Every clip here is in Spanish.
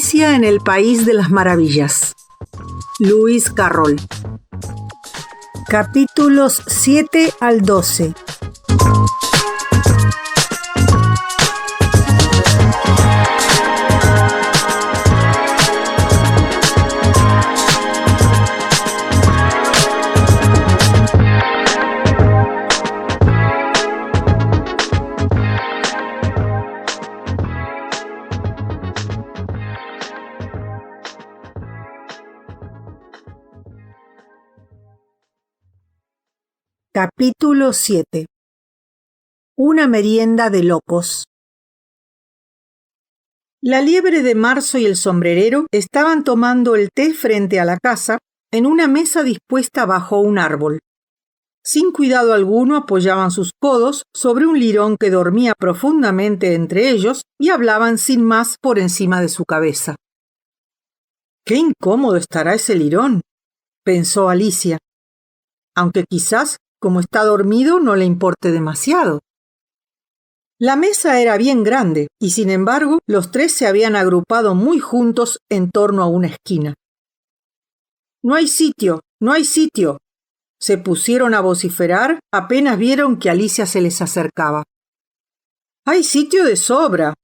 Alicia en el País de las Maravillas. Lewis Carroll. Capítulos 7 al 12. Capítulo 7. Una merienda de locos. La liebre de Marzo y el sombrerero estaban tomando el té frente a la casa, en una mesa dispuesta bajo un árbol. Sin cuidado alguno apoyaban sus codos sobre un lirón que dormía profundamente entre ellos y hablaban sin más por encima de su cabeza. «Qué incómodo estará ese lirón», pensó Alicia, aunque quizás como está dormido no le importe demasiado. La mesa era bien grande y sin embargo los tres se habían agrupado muy juntos en torno a una esquina. «No hay sitio, no hay sitio», se pusieron a vociferar apenas vieron que Alicia se les acercaba. «Hay sitio de sobra»,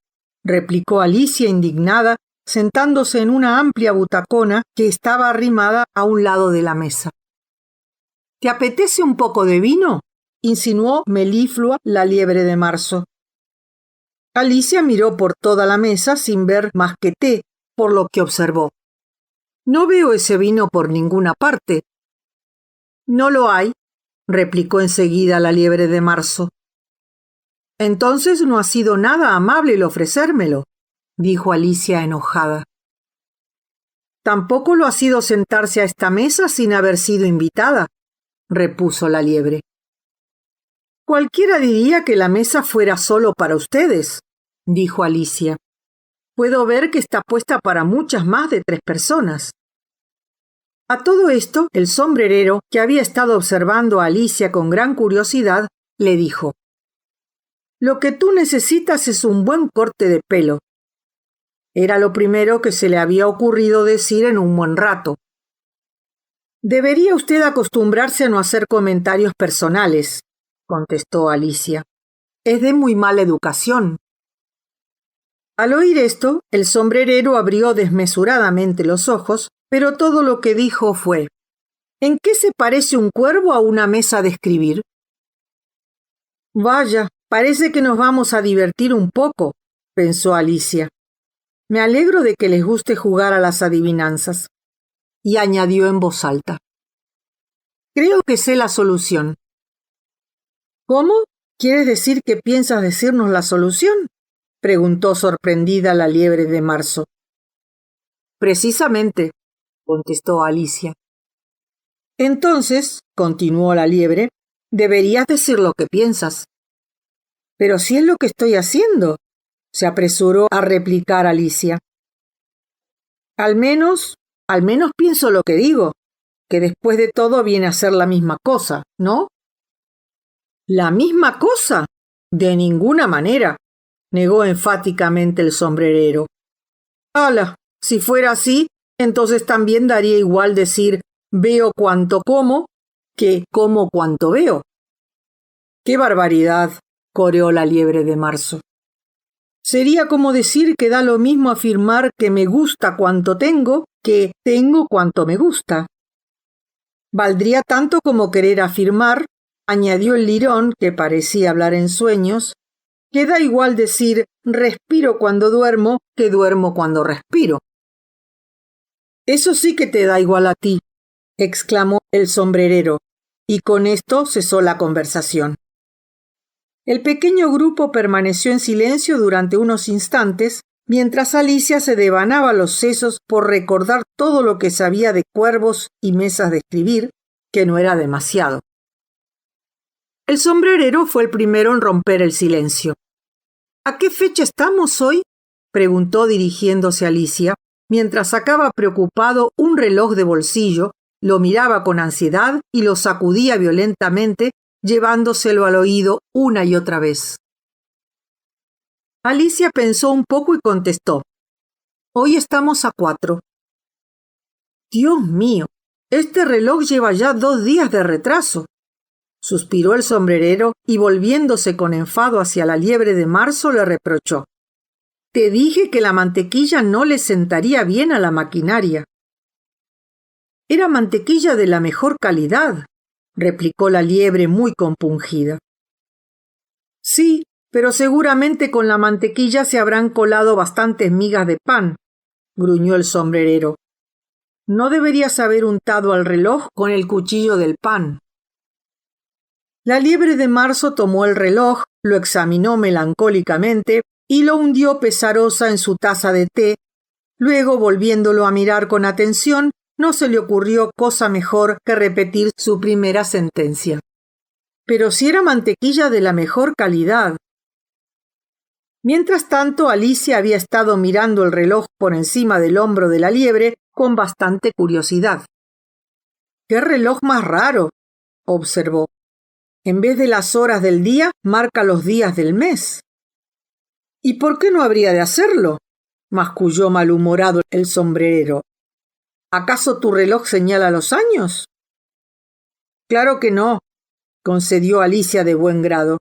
replicó Alicia indignada, sentándose en una amplia butacona que estaba arrimada a un lado de la mesa. «¿Te apetece un poco de vino?», insinuó meliflua la liebre de Marzo. Alicia miró por toda la mesa sin ver más que té, por lo que observó. «No veo ese vino por ninguna parte». «No lo hay», replicó enseguida la liebre de Marzo. «Entonces no ha sido nada amable el ofrecérmelo», dijo Alicia enojada. «Tampoco lo ha sido sentarse a esta mesa sin haber sido invitada», repuso la liebre. «Cualquiera diría que la mesa fuera solo para ustedes», dijo Alicia. «Puedo ver que está puesta para muchas más de 3 personas». A todo esto, el sombrerero, que había estado observando a Alicia con gran curiosidad, le dijo: «Lo que tú necesitas es un buen corte de pelo». Era lo primero que se le había ocurrido decir en un buen rato. «Debería usted acostumbrarse a no hacer comentarios personales», contestó Alicia. «Es de muy mala educación». Al oír esto, el sombrerero abrió desmesuradamente los ojos, pero todo lo que dijo fue: «¿En qué se parece un cuervo a una mesa de escribir?» «Vaya, parece que nos vamos a divertir un poco», pensó Alicia. «Me alegro de que les guste jugar a las adivinanzas». Y añadió en voz alta: «Creo que sé la solución». «¿Cómo? ¿Quieres decir que piensas decirnos la solución?», preguntó sorprendida la liebre de Marzo. «Precisamente», contestó Alicia. «Entonces», continuó la liebre, «deberías decir lo que piensas». «Pero si es lo que estoy haciendo», se apresuró a replicar Alicia. Al menos pienso lo que digo, que después de todo viene a ser la misma cosa, ¿no?» «¿La misma cosa? De ninguna manera», negó enfáticamente el sombrerero. «Hala, si fuera así, entonces también daría igual decir veo cuanto como que como cuanto veo». «¡Qué barbaridad!», coreó la liebre de Marzo. «Sería como decir que da lo mismo afirmar que me gusta cuanto tengo que tengo cuanto me gusta». «Valdría tanto como querer afirmar», añadió el lirón, que parecía hablar en sueños, «que da igual decir respiro cuando duermo que duermo cuando respiro». «Eso sí que te da igual a ti», exclamó el sombrerero, y con esto cesó la conversación. El pequeño grupo permaneció en silencio durante unos instantes, mientras Alicia se devanaba los sesos por recordar todo lo que sabía de cuervos y mesas de escribir, que no era demasiado. El sombrerero fue el primero en romper el silencio. «¿A qué fecha estamos hoy?», preguntó dirigiéndose a Alicia, mientras sacaba preocupado un reloj de bolsillo, lo miraba con ansiedad y lo sacudía violentamente, llevándoselo al oído una y otra vez. Alicia pensó un poco y contestó: Hoy estamos a 4. Dios mío, este reloj lleva ya 2 días de retraso. Suspiró el sombrerero y volviéndose con enfado hacia la liebre de marzo le reprochó. Te dije que la mantequilla no le sentaría bien a la maquinaria. Era mantequilla de la mejor calidad, replicó la liebre muy compungida. Sí, pero seguramente con la mantequilla se habrán colado bastantes migas de pan, gruñó el sombrerero. No deberías haber untado al reloj con el cuchillo del pan. La liebre de marzo tomó el reloj, lo examinó melancólicamente y lo hundió pesarosa en su taza de té. Luego, volviéndolo a mirar con atención, no se le ocurrió cosa mejor que repetir su primera sentencia. Pero si era mantequilla de la mejor calidad. Mientras tanto, Alicia había estado mirando el reloj por encima del hombro de la liebre con bastante curiosidad. «¡Qué reloj más raro!», observó. «En vez de las horas del día, marca los días del mes». «¿Y por qué no habría de hacerlo?», masculló malhumorado el sombrerero. «¿Acaso tu reloj señala los años?». «Claro que no», concedió Alicia de buen grado.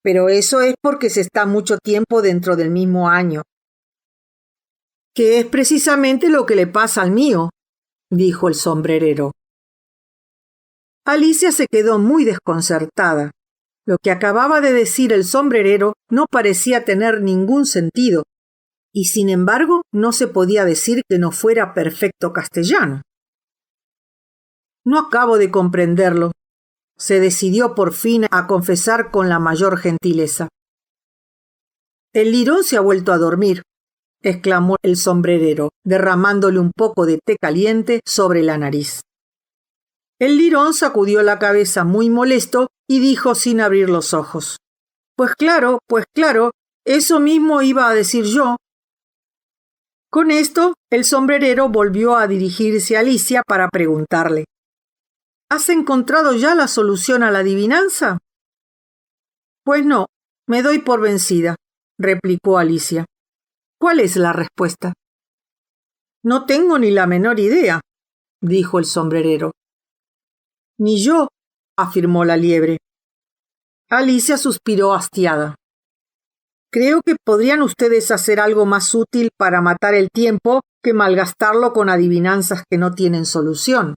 «Pero eso es porque se está mucho tiempo dentro del mismo año». «Que es precisamente lo que le pasa al mío», dijo el sombrerero. Alicia se quedó muy desconcertada. Lo que acababa de decir el sombrerero no parecía tener ningún sentido, y sin embargo no se podía decir que no fuera perfecto castellano. «No acabo de comprenderlo», se decidió por fin a confesar con la mayor gentileza. «El lirón se ha vuelto a dormir», exclamó el sombrerero, derramándole un poco de té caliente sobre la nariz. El lirón sacudió la cabeza muy molesto y dijo sin abrir los ojos. Pues claro, eso mismo iba a decir yo». Con esto, el sombrerero volvió a dirigirse a Alicia para preguntarle. ¿Has encontrado ya la solución a la adivinanza? Pues no, me doy por vencida, replicó Alicia. ¿Cuál es la respuesta? No tengo ni la menor idea, dijo el sombrerero. Ni yo, afirmó la liebre. Alicia suspiró hastiada. Creo que podrían ustedes hacer algo más útil para matar el tiempo que malgastarlo con adivinanzas que no tienen solución.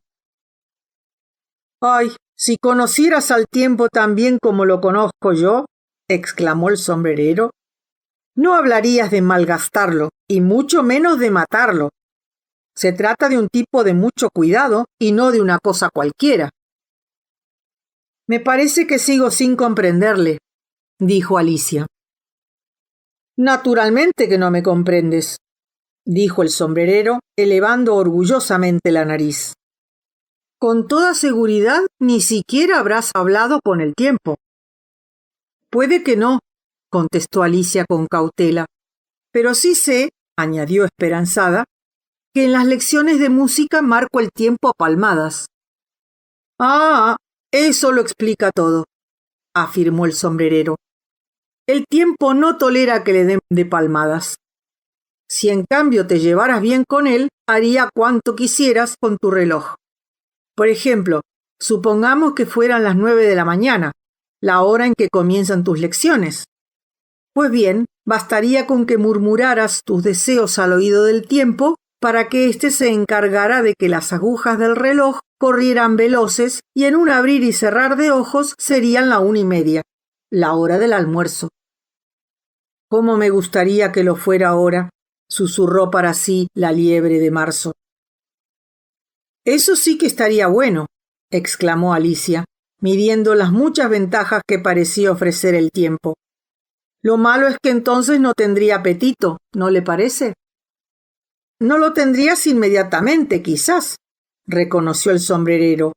Ay, si conocieras al tiempo tan bien como lo conozco yo, exclamó el sombrerero, no hablarías de malgastarlo y mucho menos de matarlo. Se trata de un tipo de mucho cuidado y no de una cosa cualquiera. Me parece que sigo sin comprenderle, dijo Alicia. Naturalmente que no me comprendes, dijo el sombrerero, elevando orgullosamente la nariz. Con toda seguridad, ni siquiera habrás hablado con el tiempo. Puede que no, contestó Alicia con cautela, pero sí sé, añadió esperanzada, que en las lecciones de música marco el tiempo a palmadas. Ah, eso lo explica todo, afirmó el sombrerero. El tiempo no tolera que le den de palmadas. Si en cambio te llevaras bien con él, haría cuanto quisieras con tu reloj. Por ejemplo, supongamos que fueran las 9 de la mañana, la hora en que comienzan tus lecciones. Pues bien, bastaría con que murmuraras tus deseos al oído del tiempo para que éste se encargara de que las agujas del reloj corrieran veloces y en un abrir y cerrar de ojos serían la 1:30, la hora del almuerzo. «Cómo me gustaría que lo fuera ahora», susurró para sí la liebre de marzo. «Eso sí que estaría bueno», exclamó Alicia, midiendo las muchas ventajas que parecía ofrecer el tiempo. «Lo malo es que entonces no tendría apetito, ¿no le parece?» «No lo tendrías inmediatamente, quizás», reconoció el sombrerero,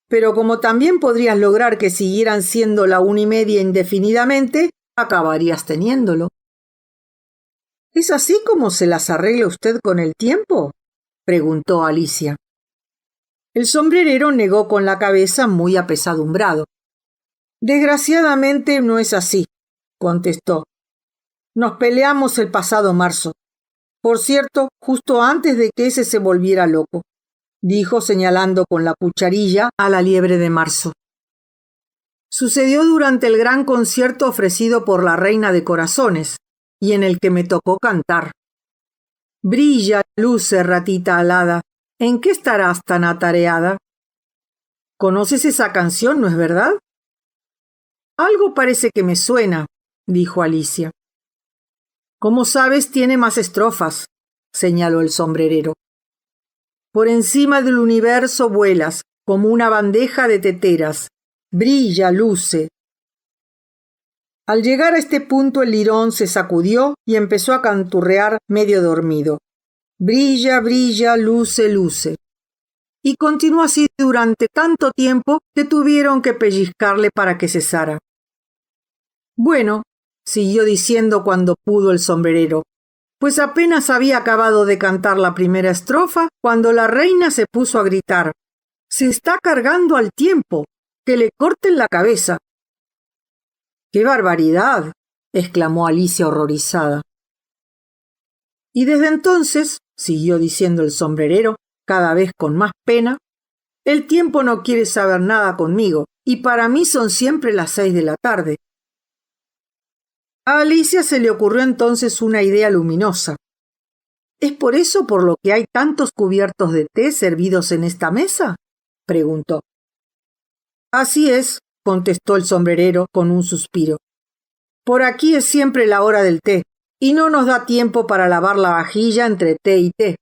«pero como también podrías lograr que siguieran siendo la 1:30 indefinidamente, acabarías teniéndolo». «¿Es así como se las arregla usted con el tiempo?», preguntó Alicia. El sombrerero negó con la cabeza muy apesadumbrado. «Desgraciadamente no es así», contestó. «Nos peleamos el pasado marzo. Por cierto, justo antes de que ese se volviera loco, dijo señalando con la cucharilla a la liebre de marzo. Sucedió durante el gran concierto ofrecido por la Reina de Corazones, y en el que me tocó cantar. Brilla, luce, ratita alada, ¿en qué estarás tan atareada? ¿Conoces esa canción, no es verdad? Algo parece que me suena, dijo Alicia. Como sabes, tiene más estrofas, señaló el sombrerero. Por encima del universo vuelas, como una bandeja de teteras. Brilla, luce. Al llegar a este punto el lirón se sacudió y empezó a canturrear medio dormido. Brilla, brilla, luce, luce. Y continuó así durante tanto tiempo que tuvieron que pellizcarle para que cesara. Bueno, siguió diciendo cuando pudo el sombrerero, pues apenas había acabado de cantar la primera estrofa cuando la reina se puso a gritar: «Se está cargando al tiempo, que le corten la cabeza». «¡Qué barbaridad!», exclamó Alicia horrorizada. Y desde entonces, siguió diciendo el sombrerero, cada vez con más pena, el tiempo no quiere saber nada conmigo, y para mí son siempre las 6 de la tarde. A Alicia se le ocurrió entonces una idea luminosa. ¿Es por eso por lo que hay tantos cubiertos de té servidos en esta mesa?, preguntó. Así es, contestó el sombrerero con un suspiro. Por aquí es siempre la hora del té, y no nos da tiempo para lavar la vajilla entre té y té.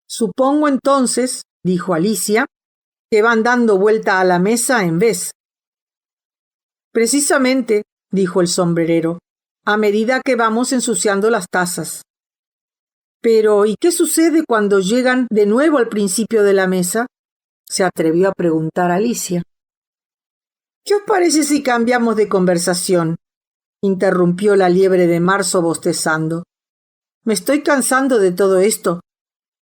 Supongo entonces, dijo Alicia, que van dando vuelta a la mesa en vez. Precisamente, dijo el sombrerero, a medida que vamos ensuciando las tazas. Pero, ¿y qué sucede cuando llegan de nuevo al principio de la mesa?, se atrevió a preguntar Alicia. ¿Qué os parece si cambiamos de conversación?, interrumpió la liebre de marzo bostezando. Me estoy cansando de todo esto.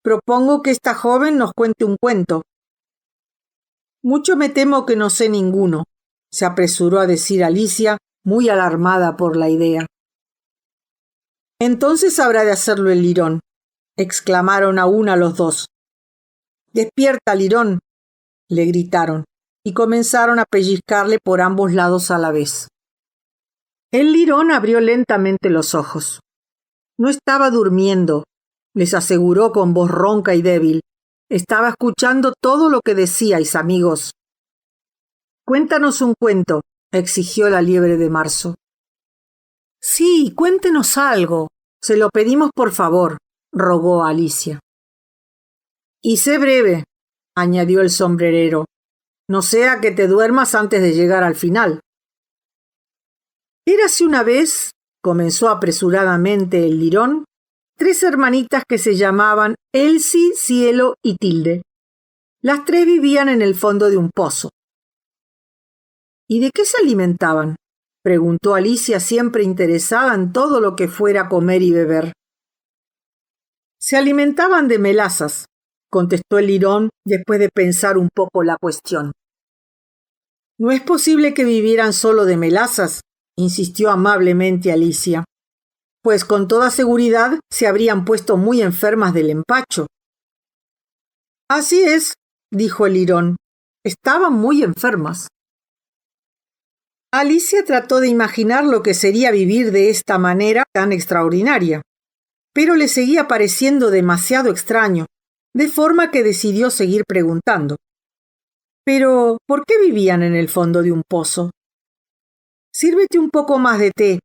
Propongo que esta joven nos cuente un cuento. Mucho me temo que no sé ninguno, se apresuró a decir Alicia, muy alarmada por la idea. Entonces habrá de hacerlo el lirón, exclamaron a una los dos. Despierta, lirón, le gritaron, y comenzaron a pellizcarle por ambos lados a la vez. El lirón abrió lentamente los ojos. No estaba durmiendo, les aseguró con voz ronca y débil. Estaba escuchando todo lo que decíais, amigos. Cuéntanos un cuento, exigió la liebre de marzo. Sí, cuéntenos algo. Se lo pedimos por favor, rogó Alicia. Y sé breve, añadió el sombrerero. No sea que te duermas antes de llegar al final. Érase una vez, comenzó apresuradamente el lirón, 3 hermanitas que se llamaban Elsie, Cielo y Tilde. Las 3 vivían en el fondo de un pozo. ¿Y de qué se alimentaban?, preguntó Alicia, siempre interesada en todo lo que fuera comer y beber. Se alimentaban de melazas, contestó el lirón después de pensar un poco la cuestión. No es posible que vivieran solo de melazas, insistió amablemente Alicia, pues con toda seguridad se habrían puesto muy enfermas del empacho. Así es, dijo el lirón, estaban muy enfermas. Alicia trató de imaginar lo que sería vivir de esta manera tan extraordinaria, pero le seguía pareciendo demasiado extraño, de forma que decidió seguir preguntando. Pero, ¿por qué vivían en el fondo de un pozo? Sírvete un poco más de té,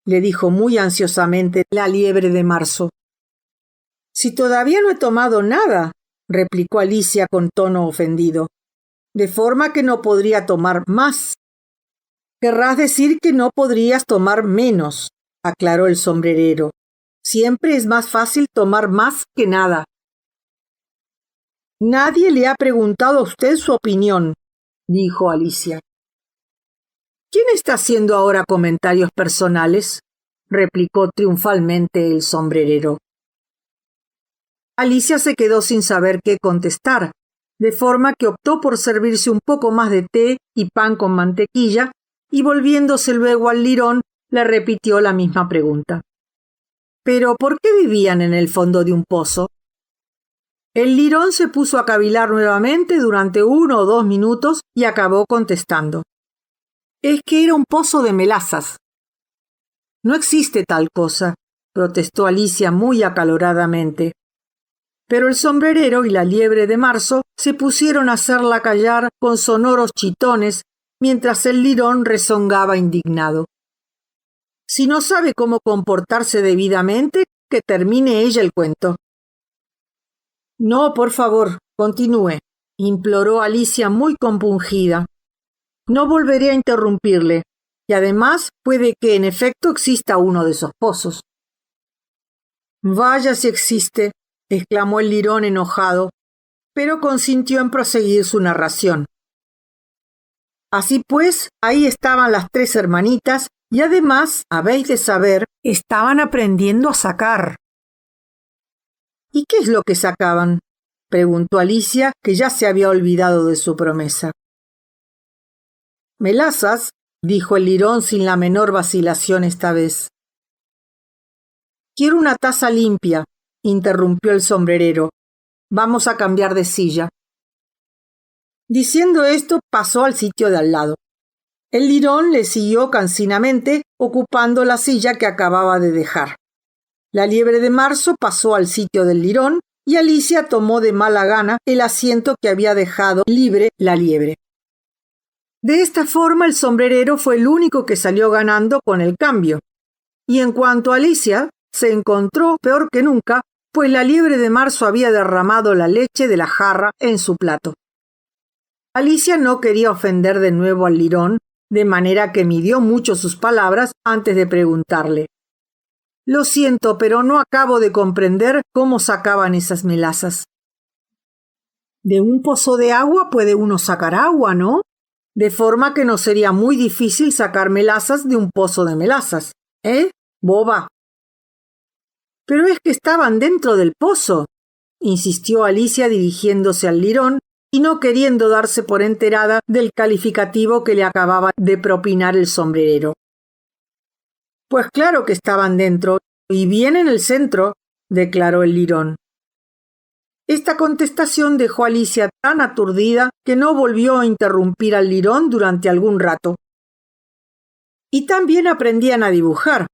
le dijo muy ansiosamente la liebre de marzo. Si todavía no he tomado nada, replicó Alicia con tono ofendido, de forma que no podría tomar más. Querrás decir que no podrías tomar menos, aclaró el sombrerero. Siempre es más fácil tomar más que nada. Nadie le ha preguntado a usted su opinión, dijo Alicia. ¿Quién está haciendo ahora comentarios personales?, replicó triunfalmente el sombrerero. Alicia se quedó sin saber qué contestar, de forma que optó por servirse un poco más de té y pan con mantequilla, y volviéndose luego al lirón, le repitió la misma pregunta. Pero ¿por qué vivían en el fondo de un pozo? El lirón se puso a cavilar nuevamente durante 1 o 2 minutos y acabó contestando. Es que era un pozo de melazas. No existe tal cosa, protestó Alicia muy acaloradamente. Pero el sombrerero y la liebre de marzo se pusieron a hacerla callar con sonoros chitones mientras el lirón rezongaba indignado. Si no sabe cómo comportarse debidamente, que termine ella el cuento. No, por favor, continúe, imploró Alicia muy compungida. No volveré a interrumpirle, y además puede que en efecto exista uno de esos pozos. Vaya si existe, exclamó el lirón enojado, pero consintió en proseguir su narración. Así pues, ahí estaban las 3 hermanitas, y además, habéis de saber, estaban aprendiendo a sacar. ¿Y qué es lo que sacaban?, preguntó Alicia, que ya se había olvidado de su promesa. Melazas, dijo el lirón sin la menor vacilación esta vez. Quiero una taza limpia, interrumpió el sombrerero. Vamos a cambiar de silla. Diciendo esto, pasó al sitio de al lado. El lirón le siguió cansinamente, ocupando la silla que acababa de dejar. La liebre de marzo pasó al sitio del lirón y Alicia tomó de mala gana el asiento que había dejado libre la liebre. De esta forma el sombrerero fue el único que salió ganando con el cambio. Y en cuanto a Alicia, se encontró peor que nunca, pues la liebre de marzo había derramado la leche de la jarra en su plato. Alicia no quería ofender de nuevo al lirón, de manera que midió mucho sus palabras antes de preguntarle. Lo siento, pero no acabo de comprender cómo sacaban esas melazas. De un pozo de agua puede uno sacar agua, ¿no? De forma que no sería muy difícil sacar melazas de un pozo de melazas, ¿eh, boba? Pero es que estaban dentro del pozo, insistió Alicia dirigiéndose al lirón y no queriendo darse por enterada del calificativo que le acababa de propinar el sombrerero. Pues claro que estaban dentro, y bien en el centro, declaró el lirón. Esta contestación dejó a Alicia tan aturdida que no volvió a interrumpir al lirón durante algún rato. Y también aprendían a dibujar,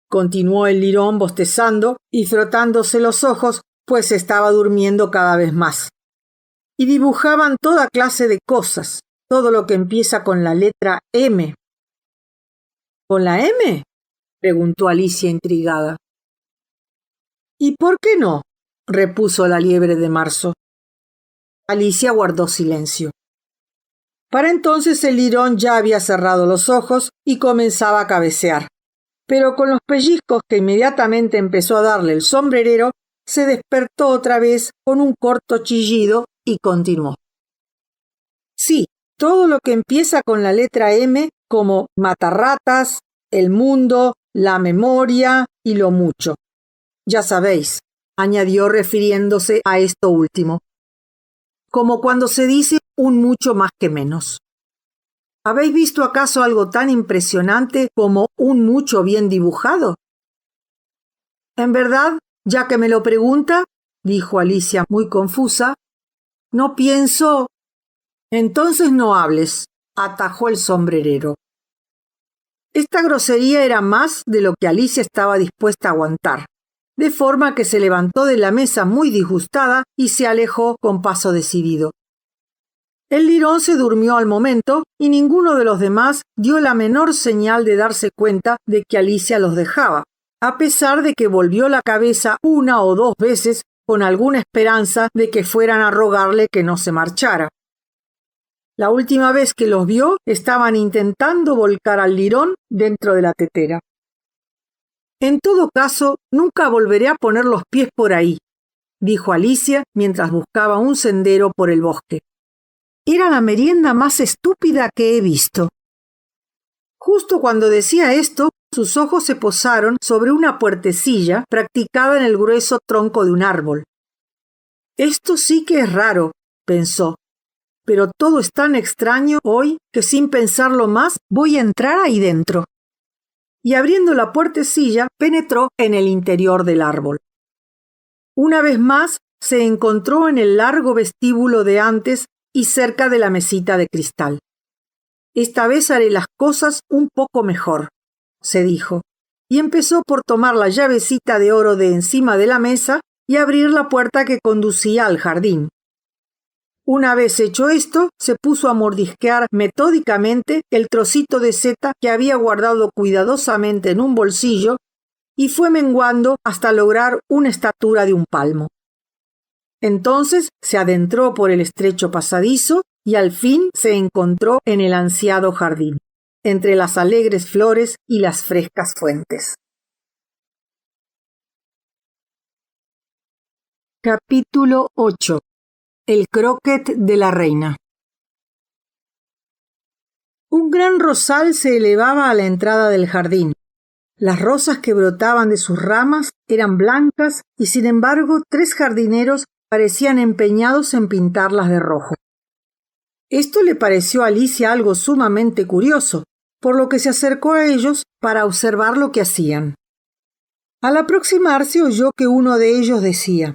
continuó el lirón bostezando y frotándose los ojos, pues estaba durmiendo cada vez más. Y dibujaban toda clase de cosas, todo lo que empieza con la letra M. ¿Con la M?, preguntó Alicia intrigada. ¿Y por qué no?, repuso la liebre de marzo. Alicia guardó silencio. Para entonces el lirón ya había cerrado los ojos y comenzaba a cabecear. Pero con los pellizcos que inmediatamente empezó a darle el sombrerero, se despertó otra vez con un corto chillido y continuó. Sí, todo lo que empieza con la letra M, como matarratas, el mundo, la memoria y lo mucho. Ya sabéis, añadió refiriéndose a esto último. Como cuando se dice un mucho más que menos. ¿Habéis visto acaso algo tan impresionante como un mucho bien dibujado? En verdad, ya que me lo pregunta, dijo Alicia muy confusa, no pienso. Entonces no hables, atajó el sombrerero. Esta grosería era más de lo que Alicia estaba dispuesta a aguantar, de forma que se levantó de la mesa muy disgustada y se alejó con paso decidido. El lirón se durmió al momento y ninguno de los demás dio la menor señal de darse cuenta de que Alicia los dejaba, a pesar de que volvió la cabeza 1 o 2 veces con alguna esperanza de que fueran a rogarle que no se marchara. La última vez que los vio, estaban intentando volcar al lirón dentro de la tetera. En todo caso, nunca volveré a poner los pies por ahí, dijo Alicia mientras buscaba un sendero por el bosque. Era la merienda más estúpida que he visto. Justo cuando decía esto, sus ojos se posaron sobre una puertecilla practicada en el grueso tronco de un árbol. Esto sí que es raro, pensó, pero todo es tan extraño hoy que sin pensarlo más voy a entrar ahí dentro. y abriendo la puertecilla penetró en el interior del árbol. Una vez más se encontró en el largo vestíbulo de antes y cerca de la mesita de cristal. Esta vez haré las cosas un poco mejor, se dijo, y empezó por tomar la llavecita de oro de encima de la mesa y abrir la puerta que conducía al jardín. Una vez hecho esto, se puso a mordisquear metódicamente el trocito de seta que había guardado cuidadosamente en un bolsillo y fue menguando hasta lograr una estatura de un palmo. Entonces se adentró por el estrecho pasadizo y al fin se encontró en el ansiado jardín, entre las alegres flores y las frescas fuentes. Capítulo 8. El croquet de la reina. Un gran rosal se elevaba a la entrada del jardín. Las rosas que brotaban de sus ramas eran blancas y sin embargo 3 jardineros parecían empeñados en pintarlas de rojo. Esto le pareció a Alicia algo sumamente curioso, por lo que se acercó a ellos para observar lo que hacían. Al aproximarse oyó que uno de ellos decía: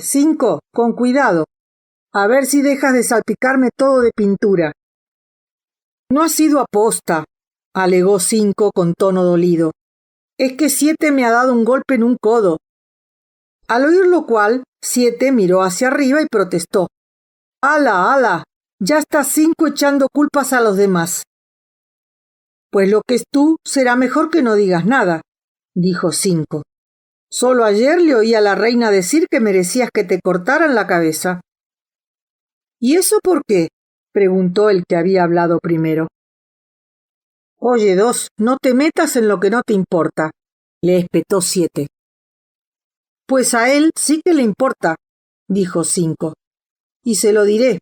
Cinco, con cuidado. A ver si dejas de salpicarme todo de pintura. No ha sido aposta, alegó Cinco con tono dolido. Es que 7 me ha dado un golpe en un codo. Al oír lo cual, 7 miró hacia arriba y protestó. ¡Hala, hala! Ya está 5 echando culpas a los demás. Pues lo que es tú será mejor que no digas nada, dijo 5. Solo ayer le oí a la reina decir que merecías que te cortaran la cabeza. ¿Y eso por qué?, preguntó el que había hablado primero. Oye, 2, no te metas en lo que no te importa, le espetó 7. Pues a él sí que le importa, dijo 5. Y se lo diré.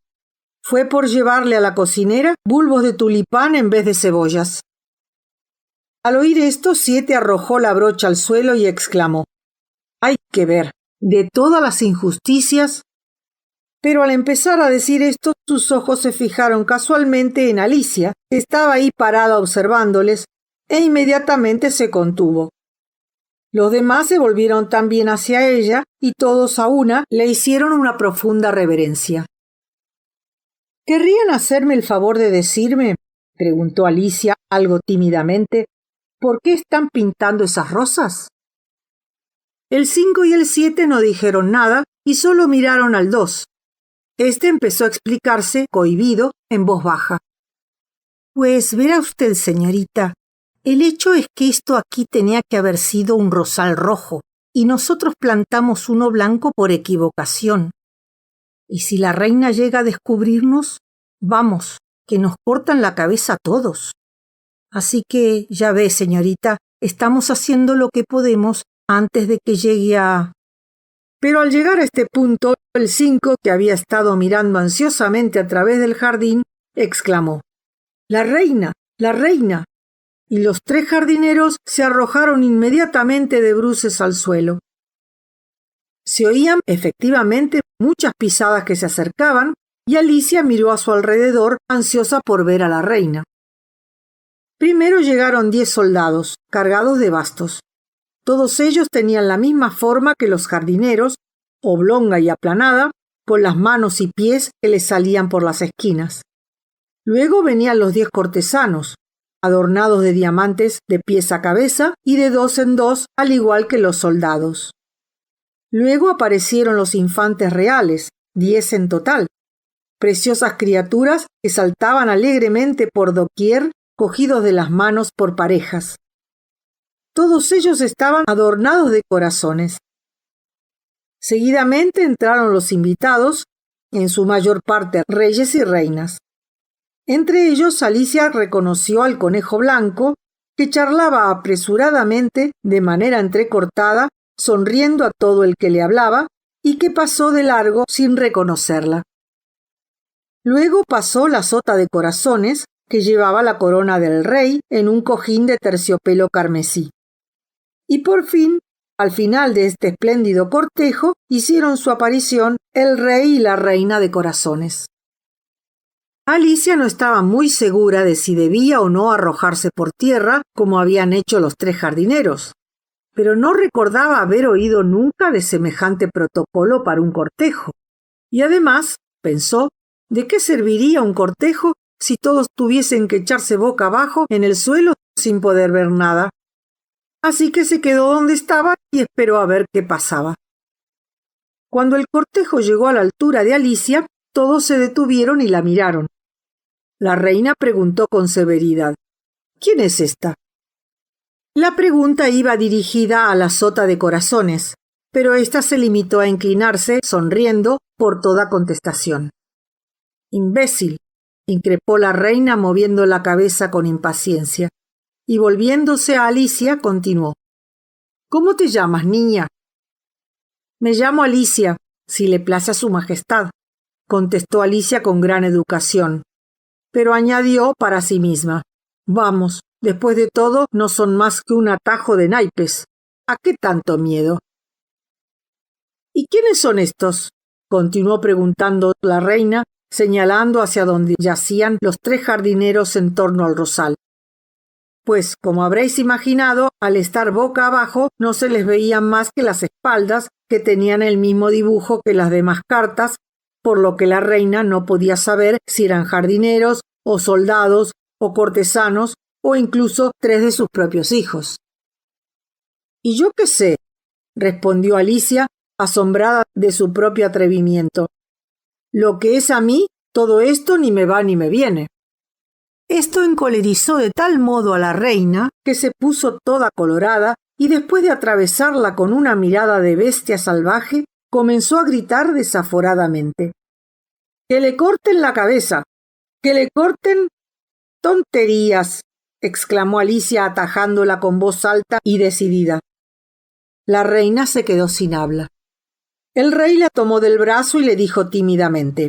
Fue por llevarle a la cocinera bulbos de tulipán en vez de cebollas. Al oír esto, 7 arrojó la brocha al suelo y exclamó: Hay que ver, de todas las injusticias. Pero al empezar a decir esto, sus ojos se fijaron casualmente en Alicia, que estaba ahí parada observándoles, e inmediatamente se contuvo. Los demás se volvieron también hacia ella y todos a una le hicieron una profunda reverencia. ¿Querrían hacerme el favor de decirme, preguntó Alicia algo tímidamente, por qué están pintando esas rosas? El 5 y el 7 no dijeron nada y solo miraron al 2. Este empezó a explicarse, cohibido, en voz baja. Pues verá usted, señorita, el hecho es que esto aquí tenía que haber sido un rosal rojo, y nosotros plantamos uno blanco por equivocación. Y si la reina llega a descubrirnos, vamos, que nos cortan la cabeza a todos. Así que, ya ve, señorita, estamos haciendo lo que podemos antes de que llegue a... Pero al llegar a este punto, el 5, que había estado mirando ansiosamente a través del jardín, exclamó: ¡La reina! ¡La reina! Y los 3 jardineros se arrojaron inmediatamente de bruces al suelo. Se oían efectivamente muchas pisadas que se acercaban, y Alicia miró a su alrededor, ansiosa por ver a la reina. Primero llegaron 10 soldados, cargados de bastos. Todos ellos tenían la misma forma que los jardineros, oblonga y aplanada, con las manos y pies que les salían por las esquinas. Luego venían los 10 cortesanos, adornados de diamantes de pies a cabeza y de 2 en 2, al igual que los soldados. Luego aparecieron los infantes reales, 10 en total, preciosas criaturas que saltaban alegremente por doquier, cogidos de las manos por parejas. Todos ellos estaban adornados de corazones. Seguidamente entraron los invitados, en su mayor parte reyes y reinas. Entre ellos Alicia reconoció al conejo blanco, que charlaba apresuradamente, de manera entrecortada, sonriendo a todo el que le hablaba, y que pasó de largo sin reconocerla. Luego pasó la sota de corazones, que llevaba la corona del rey en un cojín de terciopelo carmesí. Y por fin, al final de este espléndido cortejo, hicieron su aparición el rey y la reina de corazones. Alicia no estaba muy segura de si debía o no arrojarse por tierra como habían hecho los tres jardineros, pero no recordaba haber oído nunca de semejante protocolo para un cortejo. Y además, pensó, ¿de qué serviría un cortejo si todos tuviesen que echarse boca abajo en el suelo sin poder ver nada? Así que se quedó donde estaba y esperó a ver qué pasaba. Cuando el cortejo llegó a la altura de Alicia, todos se detuvieron y la miraron. La reina preguntó con severidad: ¿Quién es esta? La pregunta iba dirigida a la sota de corazones, pero ésta se limitó a inclinarse, sonriendo, por toda contestación. «Imbécil», increpó la reina moviendo la cabeza con impaciencia, y volviéndose a Alicia continuó: «¿Cómo te llamas, niña?» «Me llamo Alicia, si le place a su majestad», contestó Alicia con gran educación, pero añadió para sí misma: «Vamos, después de todo no son más que un atajo de naipes. ¿A qué tanto miedo?» «¿Y quiénes son estos?», continuó preguntando la reina, señalando hacia donde yacían los tres jardineros en torno al rosal. Pues, como habréis imaginado, al estar boca abajo no se les veían más que las espaldas, que tenían el mismo dibujo que las demás cartas, por lo que la reina no podía saber si eran jardineros, o soldados, o cortesanos, o incluso tres de sus propios hijos. «¿Y yo qué sé?», respondió Alicia, asombrada de su propio atrevimiento. «Lo que es a mí, todo esto ni me va ni me viene». Esto encolerizó de tal modo a la reina que se puso toda colorada y después de atravesarla con una mirada de bestia salvaje, comenzó a gritar desaforadamente: «¡Que le corten la cabeza! ¡Que le corten!». «¡Tonterías!», exclamó Alicia atajándola con voz alta y decidida. La reina se quedó sin habla. El rey la tomó del brazo y le dijo tímidamente: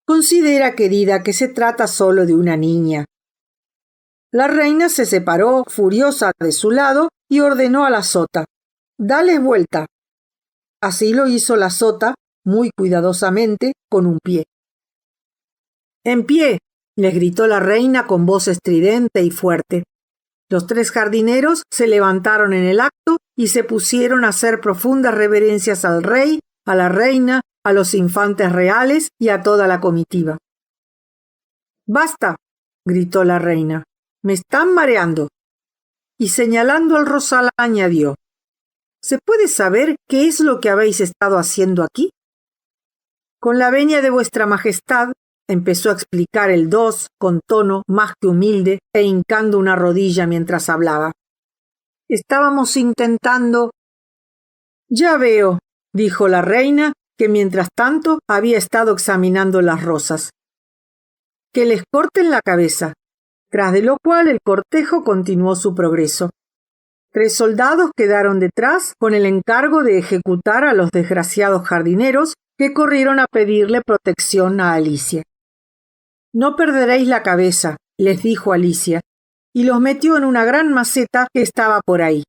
«Considera, querida, que se trata solo de una niña». La reina se separó, furiosa, de su lado y ordenó a la sota: «Dales vuelta». Así lo hizo la sota, muy cuidadosamente, con un pie. «¡En pie!», les gritó la reina con voz estridente y fuerte. Los tres jardineros se levantaron en el acto y se pusieron a hacer profundas reverencias al rey, a la reina, a los infantes reales y a toda la comitiva. «¡Basta!», gritó la reina. «Me están mareando». Y señalando al rosal añadió: «¿Se puede saber qué es lo que habéis estado haciendo aquí?». «Con la venia de vuestra majestad», empezó a explicar el dos con tono más que humilde e hincando una rodilla mientras hablaba. «Estábamos intentando». «Ya veo», dijo la reina, que mientras tanto había estado examinando las rosas. «Que les corten la cabeza», tras de lo cual el cortejo continuó su progreso. 3 soldados quedaron detrás con el encargo de ejecutar a los desgraciados jardineros que corrieron a pedirle protección a Alicia. «No perderéis la cabeza», les dijo Alicia, y los metió en una gran maceta que estaba por ahí.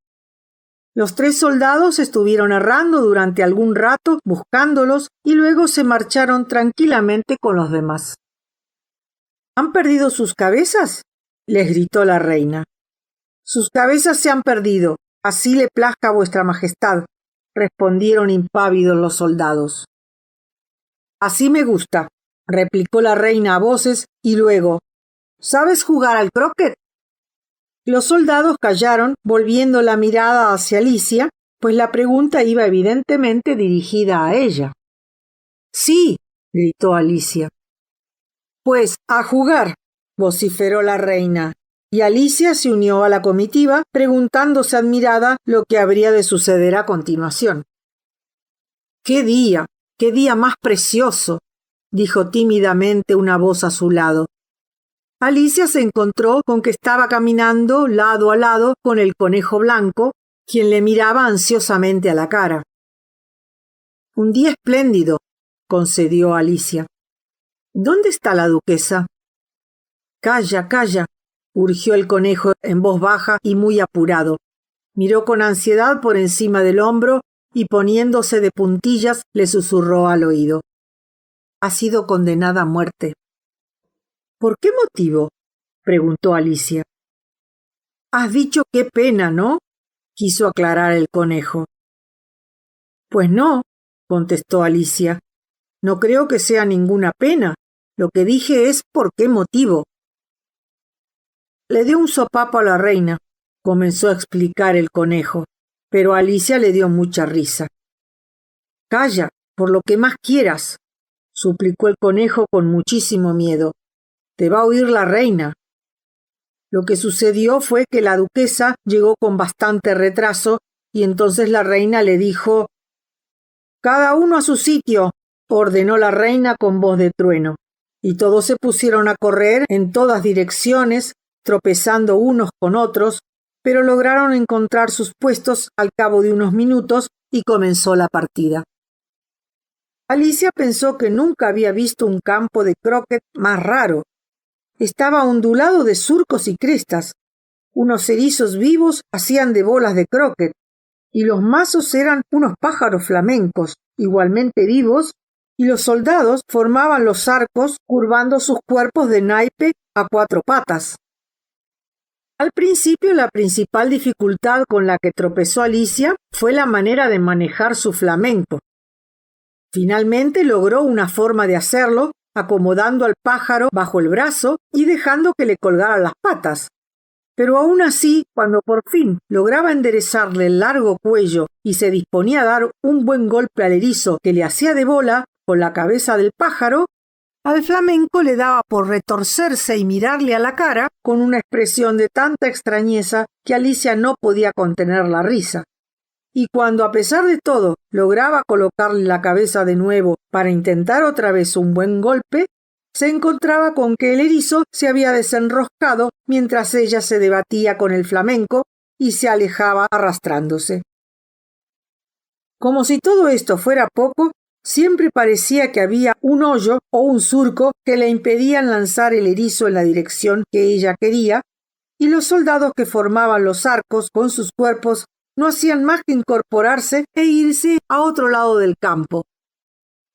Los 3 soldados estuvieron errando durante algún rato buscándolos y luego se marcharon tranquilamente con los demás. «¿Han perdido sus cabezas?», les gritó la reina. «Sus cabezas se han perdido, así le plazca a vuestra majestad», respondieron impávidos los soldados. «Así me gusta», replicó la reina a voces, y luego: «¿Sabes jugar al croquet?». Los soldados callaron, volviendo la mirada hacia Alicia, pues la pregunta iba evidentemente dirigida a ella. «Sí», gritó Alicia. «Pues, a jugar», vociferó la reina, y Alicia se unió a la comitiva, preguntándose admirada lo que habría de suceder a continuación. «¡Qué día más precioso!», dijo tímidamente una voz a su lado. Alicia se encontró con que estaba caminando lado a lado con el conejo blanco, quien le miraba ansiosamente a la cara. «Un día espléndido», concedió Alicia. «¿Dónde está la duquesa?». «Calla, calla», urgió el conejo en voz baja y muy apurado. Miró con ansiedad por encima del hombro y poniéndose de puntillas le susurró al oído: «Ha sido condenada a muerte». ¿Por qué motivo? Preguntó Alicia. Has dicho qué pena, ¿no? Quiso aclarar el conejo. Pues no, contestó Alicia. No creo que sea ninguna pena. Lo que dije es por qué motivo. Le dio un sopapo a la reina, comenzó a explicar el conejo, pero a Alicia le dio mucha risa. Calla, por lo que más quieras, suplicó el conejo con muchísimo miedo. Te va a oír la reina. Lo que sucedió fue que la duquesa llegó con bastante retraso y entonces la reina le dijo: «Cada uno a su sitio», ordenó la reina con voz de trueno, y todos se pusieron a correr en todas direcciones, tropezando unos con otros, pero lograron encontrar sus puestos al cabo de unos minutos y comenzó la partida. Alicia pensó que nunca había visto un campo de croquet más raro. Estaba ondulado de surcos y crestas. Unos erizos vivos hacían de bolas de croquet, y los mazos eran unos pájaros flamencos, igualmente vivos, y los soldados formaban los arcos curvando sus cuerpos de naipe a 4 patas. Al principio, la principal dificultad con la que tropezó Alicia fue la manera de manejar su flamenco. Finalmente logró una forma de hacerlo, acomodando al pájaro bajo el brazo y dejando que le colgaran las patas. Pero aún así, cuando por fin lograba enderezarle el largo cuello y se disponía a dar un buen golpe al erizo que le hacía de bola con la cabeza del pájaro, al flamenco le daba por retorcerse y mirarle a la cara con una expresión de tanta extrañeza que Alicia no podía contener la risa. Y cuando, a pesar de todo, lograba colocarle la cabeza de nuevo para intentar otra vez un buen golpe, se encontraba con que el erizo se había desenroscado mientras ella se debatía con el flamenco y se alejaba arrastrándose. Como si todo esto fuera poco, siempre parecía que había un hoyo o un surco que le impedían lanzar el erizo en la dirección que ella quería, y los soldados que formaban los arcos con sus cuerpos no hacían más que incorporarse e irse a otro lado del campo.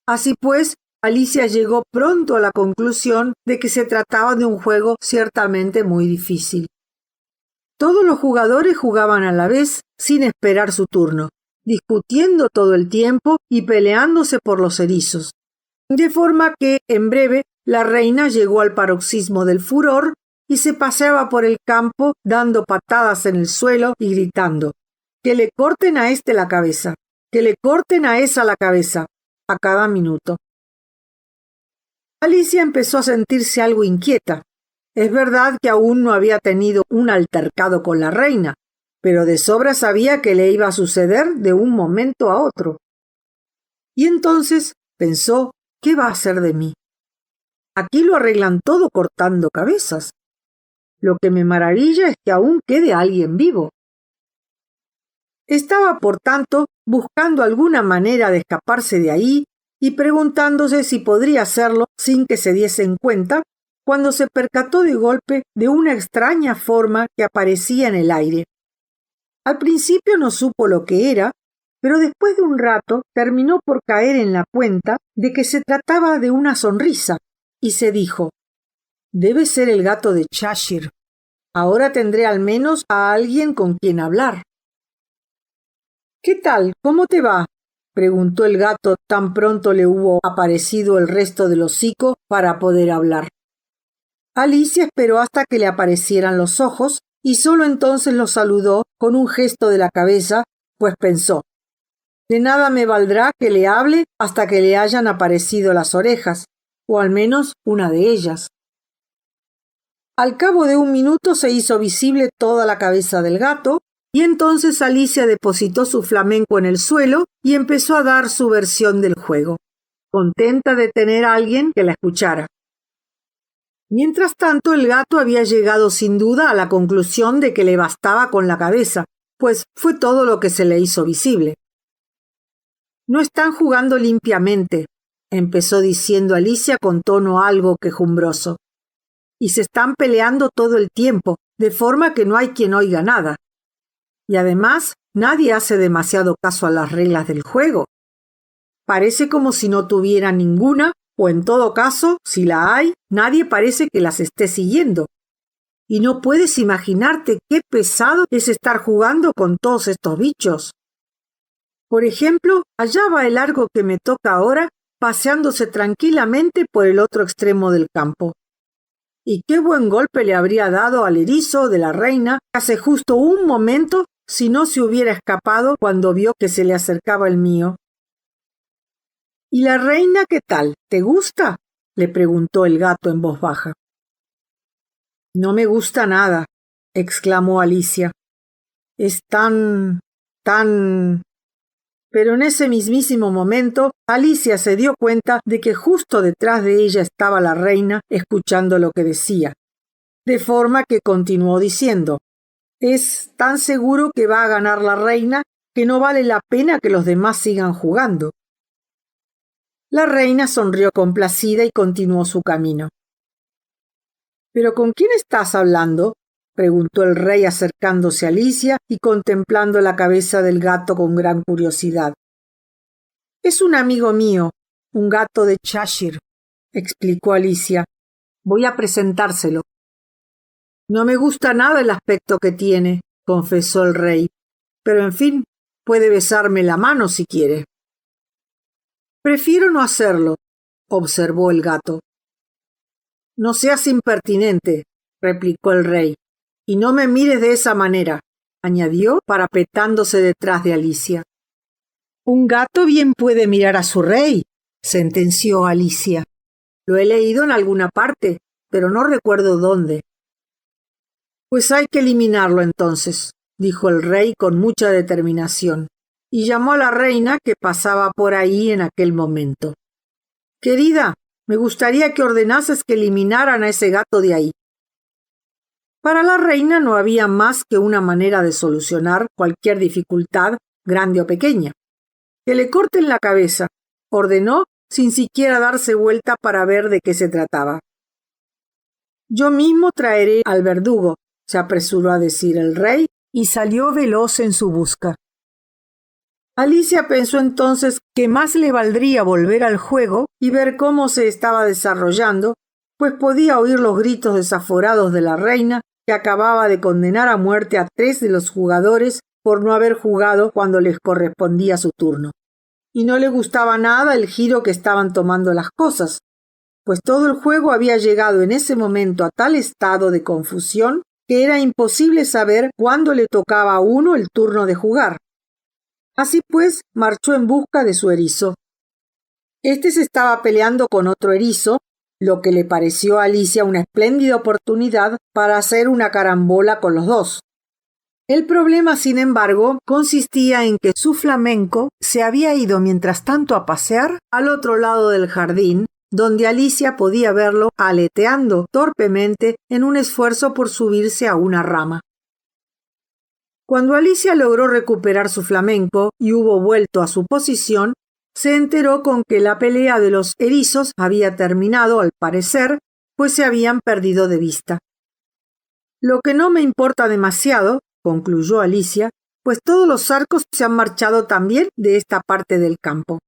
Así pues, Alicia llegó pronto a la conclusión de que se trataba de un juego ciertamente muy difícil. Todos los jugadores jugaban a la vez sin esperar su turno, discutiendo todo el tiempo y peleándose por los erizos, de forma que, en breve, la reina llegó al paroxismo del furor y se paseaba por el campo dando patadas en el suelo y gritando: «Que le corten a este la cabeza, que le corten a esa la cabeza», a cada minuto. Alicia empezó a sentirse algo inquieta. Es verdad que aún no había tenido un altercado con la reina, pero de sobra sabía que le iba a suceder de un momento a otro. Y entonces pensó: ¿qué va a hacer de mí? Aquí lo arreglan todo cortando cabezas. Lo que me maravilla es que aún quede alguien vivo. Estaba, por tanto, buscando alguna manera de escaparse de ahí y preguntándose si podría hacerlo sin que se diesen cuenta, cuando se percató de golpe de una extraña forma que aparecía en el aire. Al principio no supo lo que era, pero después de un rato terminó por caer en la cuenta de que se trataba de una sonrisa, y se dijo: «Debe ser el gato de Cheshire. Ahora tendré al menos a alguien con quien hablar». «¿Qué tal? ¿Cómo te va?», preguntó el gato tan pronto le hubo aparecido el resto del hocico para poder hablar. Alicia esperó hasta que le aparecieran los ojos y solo entonces lo saludó con un gesto de la cabeza, pues pensó: «De nada me valdrá que le hable hasta que le hayan aparecido las orejas, o al menos una de ellas». Al cabo de un minuto se hizo visible toda la cabeza del gato, y entonces Alicia depositó su flamenco en el suelo y empezó a dar su versión del juego, contenta de tener a alguien que la escuchara. Mientras tanto, el gato había llegado sin duda a la conclusión de que le bastaba con la cabeza, pues fue todo lo que se le hizo visible. «No están jugando limpiamente», empezó diciendo Alicia con tono algo quejumbroso, «y se están peleando todo el tiempo, de forma que no hay quien oiga nada. Y además, nadie hace demasiado caso a las reglas del juego. Parece como si no tuviera ninguna o en todo caso, si la hay, nadie parece que las esté siguiendo. Y no puedes imaginarte qué pesado es estar jugando con todos estos bichos. Por ejemplo, allá va el largo que me toca ahora, paseándose tranquilamente por el otro extremo del campo. Y qué buen golpe le habría dado al erizo de la reina hace justo un momento si no se hubiera escapado cuando vio que se le acercaba el mío. ¿Y la reina qué tal? ¿Te gusta?, le preguntó el gato en voz baja. No me gusta nada, exclamó Alicia. Es tan... Pero en ese mismísimo momento, Alicia se dio cuenta de que justo detrás de ella estaba la reina escuchando lo que decía, de forma que continuó diciendo: «Es tan seguro que va a ganar la reina que no vale la pena que los demás sigan jugando». La reina sonrió complacida y continuó su camino. «¿Pero con quién estás hablando?», preguntó el rey acercándose a Alicia y contemplando la cabeza del gato con gran curiosidad. «Es un amigo mío, un gato de Cheshire», explicó Alicia. «Voy a presentárselo». «No me gusta nada el aspecto que tiene», confesó el rey, «pero en fin, puede besarme la mano si quiere». «Prefiero no hacerlo», observó el gato. «No seas impertinente», replicó el rey, «y no me mires de esa manera», añadió parapetándose detrás de Alicia. «Un gato bien puede mirar a su rey», sentenció Alicia. «Lo he leído en alguna parte, pero no recuerdo dónde». «Pues hay que eliminarlo entonces», dijo el rey con mucha determinación, y llamó a la reina que pasaba por ahí en aquel momento. «Querida, me gustaría que ordenases que eliminaran a ese gato de ahí». Para la reina no había más que una manera de solucionar cualquier dificultad, grande o pequeña. «Que le corten la cabeza», ordenó sin siquiera darse vuelta para ver de qué se trataba. «Yo mismo traeré al verdugo», se apresuró a decir el rey y salió veloz en su busca. Alicia pensó entonces que más le valdría volver al juego y ver cómo se estaba desarrollando, pues podía oír los gritos desaforados de la reina, que acababa de condenar a muerte a 3 de los jugadores por no haber jugado cuando les correspondía su turno. Y no le gustaba nada el giro que estaban tomando las cosas, pues todo el juego había llegado en ese momento a tal estado de confusión que era imposible saber cuándo le tocaba a uno el turno de jugar. Así pues, marchó en busca de su erizo. Este se estaba peleando con otro erizo, lo que le pareció a Alicia una espléndida oportunidad para hacer una carambola con los dos. El problema, sin embargo, consistía en que su flamenco se había ido mientras tanto a pasear al otro lado del jardín, donde Alicia podía verlo aleteando torpemente en un esfuerzo por subirse a una rama. Cuando Alicia logró recuperar su flamenco y hubo vuelto a su posición, se enteró con que la pelea de los erizos había terminado, al parecer, pues se habían perdido de vista. «Lo que no me importa demasiado», concluyó Alicia, «pues todos los arcos se han marchado también de esta parte del campo».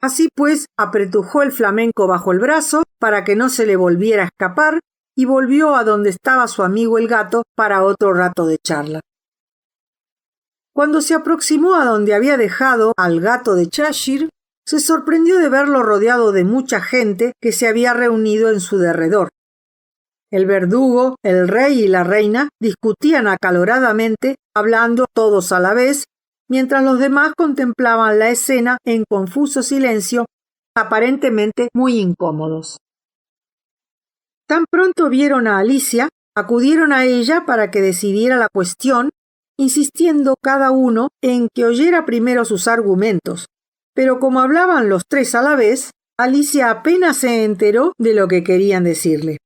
Así pues, apretujó el flamenco bajo el brazo para que no se le volviera a escapar y volvió a donde estaba su amigo el gato para otro rato de charla. Cuando se aproximó a donde había dejado al gato de Cheshire, se sorprendió de verlo rodeado de mucha gente que se había reunido en su derredor. El verdugo, el rey y la reina discutían acaloradamente, hablando todos a la vez, mientras los demás contemplaban la escena en confuso silencio, aparentemente muy incómodos. Tan pronto vieron a Alicia, acudieron a ella para que decidiera la cuestión, insistiendo cada uno en que oyera primero sus argumentos, pero como hablaban los 3 a la vez, Alicia apenas se enteró de lo que querían decirle.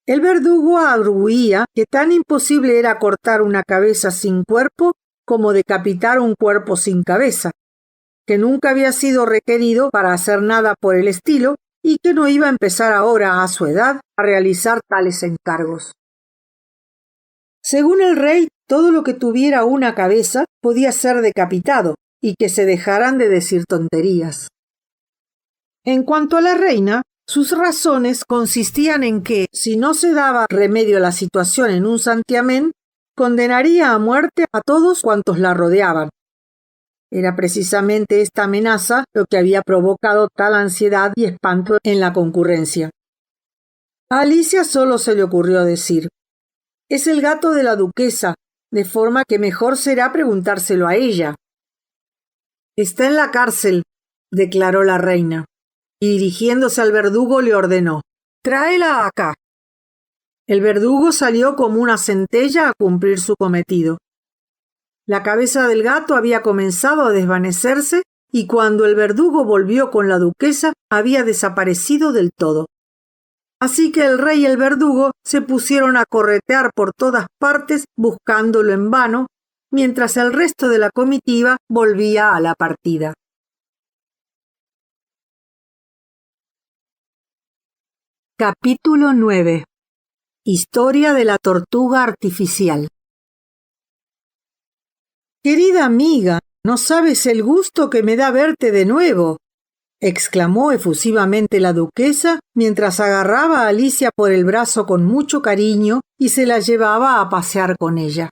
El verdugo arguía que tan imposible era cortar una cabeza sin cuerpo como decapitar un cuerpo sin cabeza, que nunca había sido requerido para hacer nada por el estilo y que no iba a empezar ahora, a su edad, a realizar tales encargos. Según el rey, todo lo que tuviera una cabeza podía ser decapitado y que se dejaran de decir tonterías. En cuanto a la reina, sus razones consistían en que, si no se daba remedio a la situación en un santiamén, condenaría a muerte a todos cuantos la rodeaban. Era precisamente esta amenaza lo que había provocado tal ansiedad y espanto en la concurrencia. A Alicia solo se le ocurrió decir: «Es el gato de la duquesa, de forma que mejor será preguntárselo a ella». «Está en la cárcel», declaró la reina, y dirigiéndose al verdugo le ordenó: «Tráela acá». El verdugo salió como una centella a cumplir su cometido. La cabeza del gato había comenzado a desvanecerse y cuando el verdugo volvió con la duquesa había desaparecido del todo. Así que el rey y el verdugo se pusieron a corretear por todas partes buscándolo en vano, mientras el resto de la comitiva volvía a la partida. Capítulo 9. Historia de la tortuga artificial. «Querida amiga, no sabes el gusto que me da verte de nuevo», exclamó efusivamente la duquesa mientras agarraba a Alicia por el brazo con mucho cariño y se la llevaba a pasear con ella.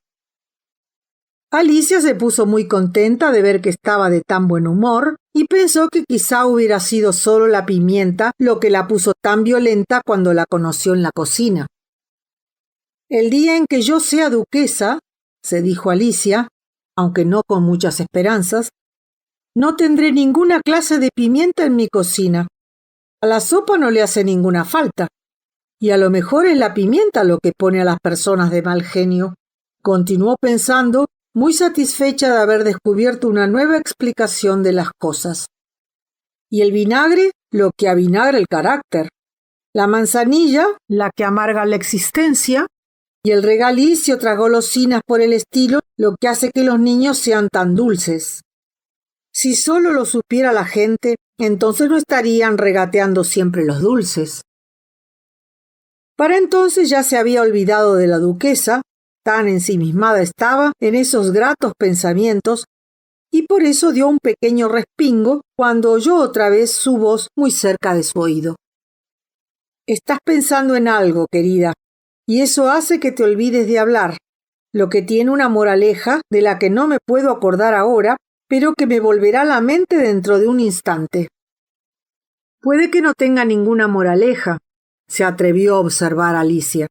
Alicia se puso muy contenta de ver que estaba de tan buen humor y pensó que quizá hubiera sido solo la pimienta lo que la puso tan violenta cuando la conoció en la cocina. «El día en que yo sea duquesa», se dijo Alicia, aunque no con muchas esperanzas, «no tendré ninguna clase de pimienta en mi cocina. A la sopa no le hace ninguna falta. Y a lo mejor es la pimienta lo que pone a las personas de mal genio», continuó pensando, muy satisfecha de haber descubierto una nueva explicación de las cosas. «Y el vinagre, lo que avinagra el carácter. La manzanilla, la que amarga la existencia. Y el regaliz y otras golosinas por el estilo, lo que hace que los niños sean tan dulces. Si solo lo supiera la gente, entonces no estarían regateando siempre los dulces». Para entonces ya se había olvidado de la duquesa, tan ensimismada estaba en esos gratos pensamientos, y por eso dio un pequeño respingo cuando oyó otra vez su voz muy cerca de su oído. «Estás pensando en algo, querida, y eso hace que te olvides de hablar, lo que tiene una moraleja de la que no me puedo acordar ahora, pero que me volverá a la mente dentro de un instante». «Puede que no tenga ninguna moraleja», se atrevió a observar Alicia.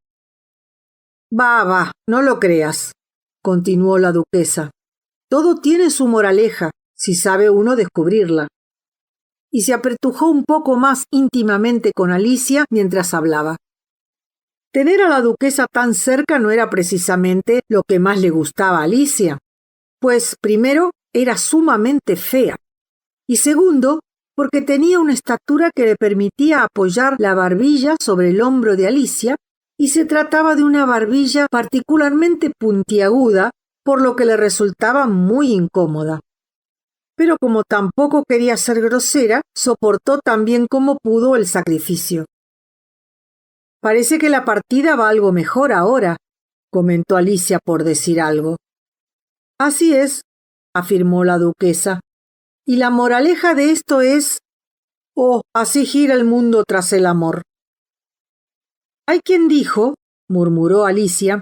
Va, no lo creas», continuó la duquesa. «Todo tiene su moraleja, si sabe uno descubrirla». Y se apretujó un poco más íntimamente con Alicia mientras hablaba. Tener a la duquesa tan cerca no era precisamente lo que más le gustaba a Alicia, pues primero era sumamente fea, y segundo, porque tenía una estatura que le permitía apoyar la barbilla sobre el hombro de Alicia, y se trataba de una barbilla particularmente puntiaguda, por lo que le resultaba muy incómoda. Pero como tampoco quería ser grosera, soportó tan bien como pudo el sacrificio. «Parece que la partida va algo mejor ahora», comentó Alicia por decir algo. «Así es», afirmó la duquesa, «y la moraleja de esto es... Oh, así gira el mundo tras el amor». «Hay quien dijo», murmuró Alicia,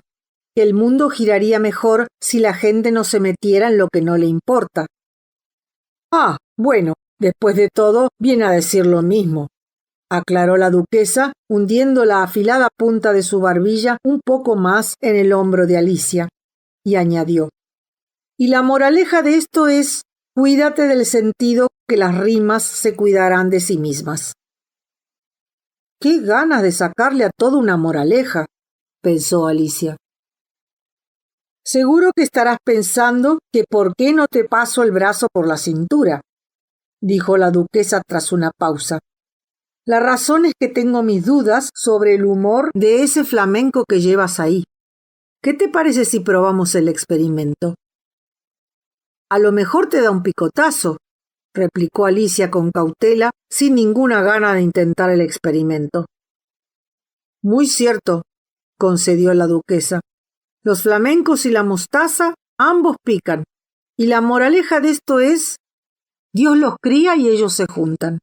«que el mundo giraría mejor si la gente no se metiera en lo que no le importa». «Ah, bueno, después de todo, viene a decir lo mismo», aclaró la duquesa, hundiendo la afilada punta de su barbilla un poco más en el hombro de Alicia, y añadió: «Y la moraleja de esto es, cuídate del sentido, que las rimas se cuidarán de sí mismas». «Qué ganas de sacarle a todo una moraleja», pensó Alicia. «Seguro que estarás pensando que por qué no te paso el brazo por la cintura», dijo la duquesa tras una pausa. «La razón es que tengo mis dudas sobre el humor de ese flamenco que llevas ahí. ¿Qué te parece si probamos el experimento?» «A lo mejor te da un picotazo», replicó Alicia con cautela, sin ninguna gana de intentar el experimento. «Muy cierto», concedió la duquesa. «Los flamencos y la mostaza, ambos pican. Y la moraleja de esto es: Dios los cría y ellos se juntan».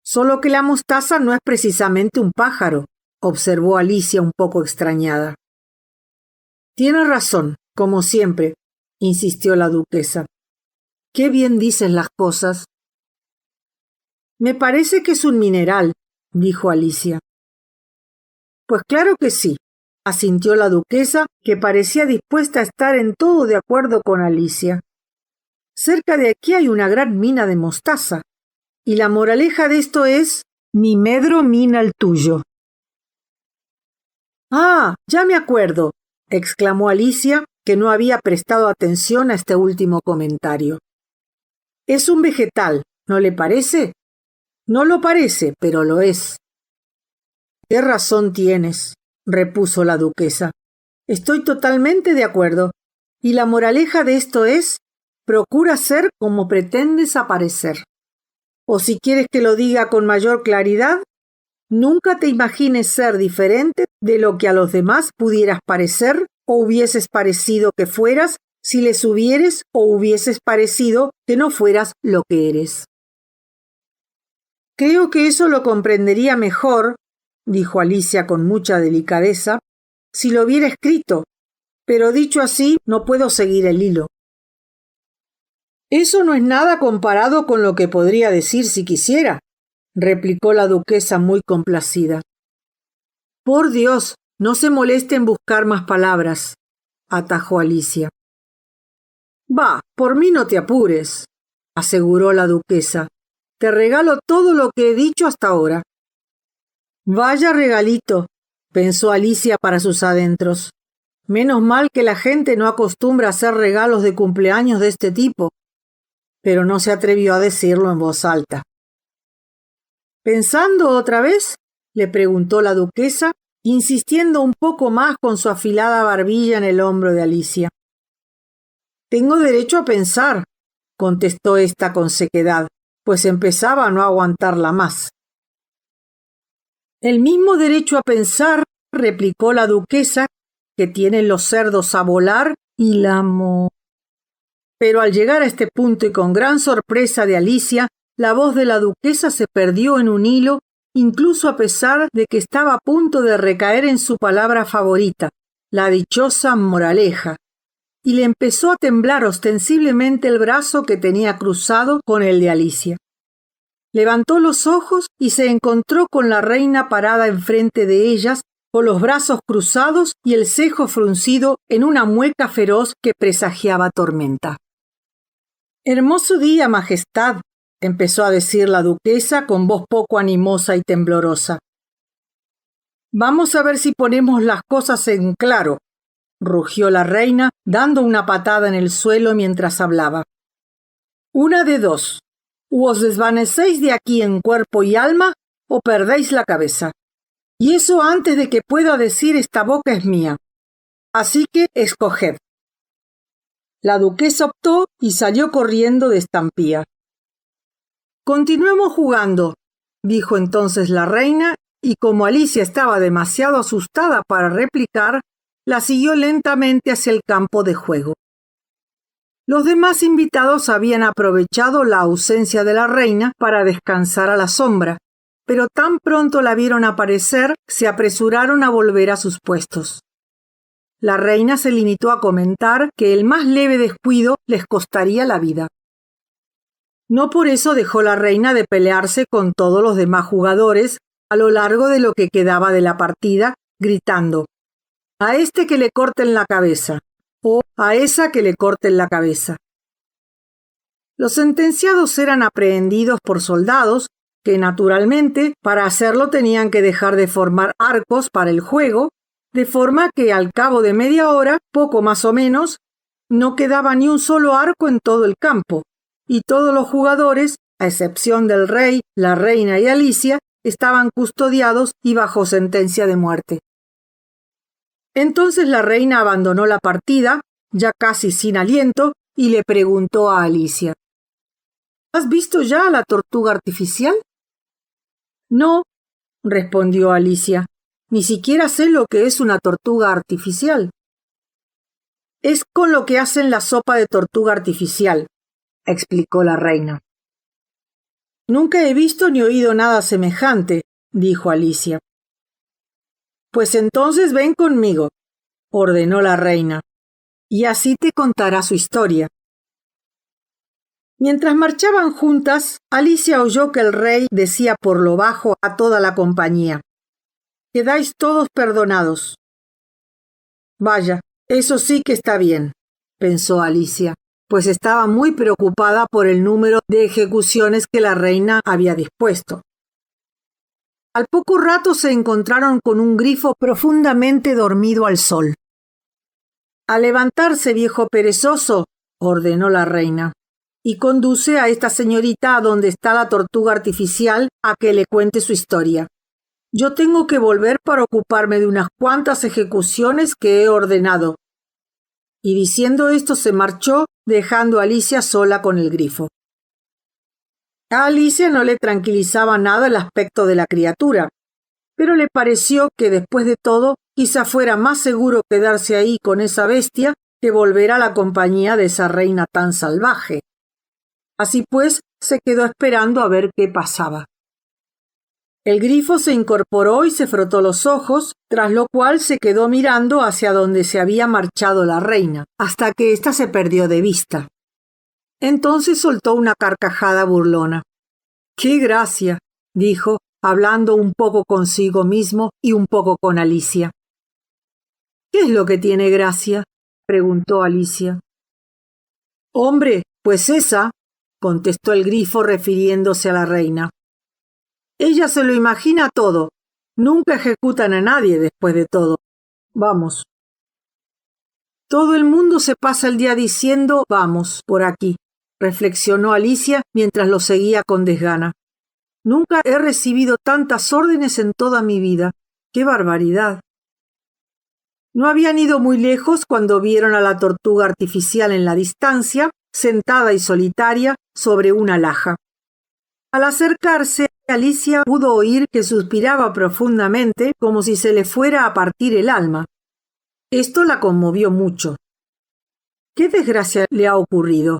Solo que la mostaza no es precisamente un pájaro, observó Alicia un poco extrañada. Tienes razón, como siempre, insistió la duquesa. Qué bien dices las cosas. Me parece que es un mineral, dijo Alicia. Pues claro que sí, asintió la duquesa, que parecía dispuesta a estar en todo de acuerdo con Alicia. Cerca de aquí hay una gran mina de mostaza, y la moraleja de esto es: mi medro mina el tuyo. Ah, ya me acuerdo, exclamó Alicia, que no había prestado atención a este último comentario. Es un vegetal, ¿no le parece? No lo parece, pero lo es. Qué razón tienes, repuso la duquesa. Estoy totalmente de acuerdo, y la moraleja de esto es: procura ser como pretendes aparecer. O si quieres que lo diga con mayor claridad, nunca te imagines ser diferente de lo que a los demás pudieras parecer o hubieses parecido que fueras si les hubieres o hubieses parecido que no fueras lo que eres. Creo que eso lo comprendería mejor, dijo Alicia con mucha delicadeza, si lo hubiera escrito, pero dicho así no puedo seguir el hilo. Eso no es nada comparado con lo que podría decir si quisiera, replicó la duquesa muy complacida. Por Dios, no se moleste en buscar más palabras, atajó Alicia. Va, por mí no te apures, aseguró la duquesa. Te regalo todo lo que he dicho hasta ahora. Vaya regalito, pensó Alicia para sus adentros. Menos mal que la gente no acostumbra a hacer regalos de cumpleaños de este tipo. Pero no se atrevió a decirlo en voz alta. ¿Pensando otra vez?, le preguntó la duquesa, insistiendo un poco más con su afilada barbilla en el hombro de Alicia. Tengo derecho a pensar, contestó ésta con sequedad, pues empezaba a no aguantarla más. El mismo derecho a pensar, replicó la duquesa, que tienen los cerdos a volar y la Pero al llegar a este punto y con gran sorpresa de Alicia, la voz de la duquesa se perdió en un hilo, incluso a pesar de que estaba a punto de recaer en su palabra favorita, la dichosa moraleja, y le empezó a temblar ostensiblemente el brazo que tenía cruzado con el de Alicia. Levantó los ojos y se encontró con la reina parada enfrente de ellas, con los brazos cruzados y el cejo fruncido en una mueca feroz que presagiaba tormenta. Hermoso día, Majestad, empezó a decir la duquesa con voz poco animosa y temblorosa. Vamos a ver si ponemos las cosas en claro, rugió la reina, dando una patada en el suelo mientras hablaba. Una de dos. O os desvanecéis de aquí en cuerpo y alma, o perdéis la cabeza. Y eso antes de que pueda decir esta boca es mía. Así que escoged. La duquesa optó y salió corriendo de estampía. Continuemos jugando, dijo entonces la reina, y como Alicia estaba demasiado asustada para replicar, la siguió lentamente hacia el campo de juego. Los demás invitados habían aprovechado la ausencia de la reina para descansar a la sombra, pero tan pronto la vieron aparecer, se apresuraron a volver a sus puestos. La reina se limitó a comentar que el más leve descuido les costaría la vida. No por eso dejó la reina de pelearse con todos los demás jugadores a lo largo de lo que quedaba de la partida, gritando: «A este que le corten la cabeza», o «a esa que le corten la cabeza». Los sentenciados eran aprehendidos por soldados que, naturalmente, para hacerlo tenían que dejar de formar arcos para el juego, de forma que al cabo de media hora, poco más o menos, no quedaba ni un solo arco en todo el campo, y todos los jugadores, a excepción del rey, la reina y Alicia, estaban custodiados y bajo sentencia de muerte. Entonces la reina abandonó la partida, ya casi sin aliento, y le preguntó a Alicia: ¿Has visto ya a la tortuga artificial? No, respondió Alicia, ni siquiera sé lo que es una tortuga artificial. Es con lo que hacen la sopa de tortuga artificial, explicó la reina. Nunca he visto ni oído nada semejante, dijo Alicia. Pues entonces ven conmigo, ordenó la reina, y así te contará su historia. Mientras marchaban juntas, Alicia oyó que el rey decía por lo bajo a toda la compañía: «Quedáis todos perdonados». Vaya, eso sí que está bien, pensó Alicia, pues estaba muy preocupada por el número de ejecuciones que la reina había dispuesto. Al poco rato se encontraron con un grifo profundamente dormido al sol. «A levantarse, viejo perezoso», ordenó la reina, «y conduce a esta señorita a donde está la tortuga artificial a que le cuente su historia. Yo tengo que volver para ocuparme de unas cuantas ejecuciones que he ordenado». Y diciendo esto se marchó, dejando a Alicia sola con el grifo. A Alicia no le tranquilizaba nada el aspecto de la criatura, pero le pareció que después de todo quizá fuera más seguro quedarse ahí con esa bestia que volver a la compañía de esa reina tan salvaje. Así pues, se quedó esperando a ver qué pasaba. El grifo se incorporó y se frotó los ojos, tras lo cual se quedó mirando hacia donde se había marchado la reina, hasta que ésta se perdió de vista. Entonces soltó una carcajada burlona. «¡Qué gracia!», dijo, hablando un poco consigo mismo y un poco con Alicia. «¿Qué es lo que tiene gracia?», preguntó Alicia. «Hombre, pues esa», contestó el grifo refiriéndose a la reina. «Ella se lo imagina todo. Nunca ejecutan a nadie después de todo. Vamos». «Todo el mundo se pasa el día diciendo vamos por aquí», reflexionó Alicia mientras lo seguía con desgana. «Nunca he recibido tantas órdenes en toda mi vida. ¡Qué barbaridad!». No habían ido muy lejos cuando vieron a la tortuga artificial en la distancia, sentada y solitaria sobre una laja. Al acercarse, Alicia pudo oír que suspiraba profundamente como si se le fuera a partir el alma. Esto la conmovió mucho. «¿Qué desgracia le ha ocurrido?»,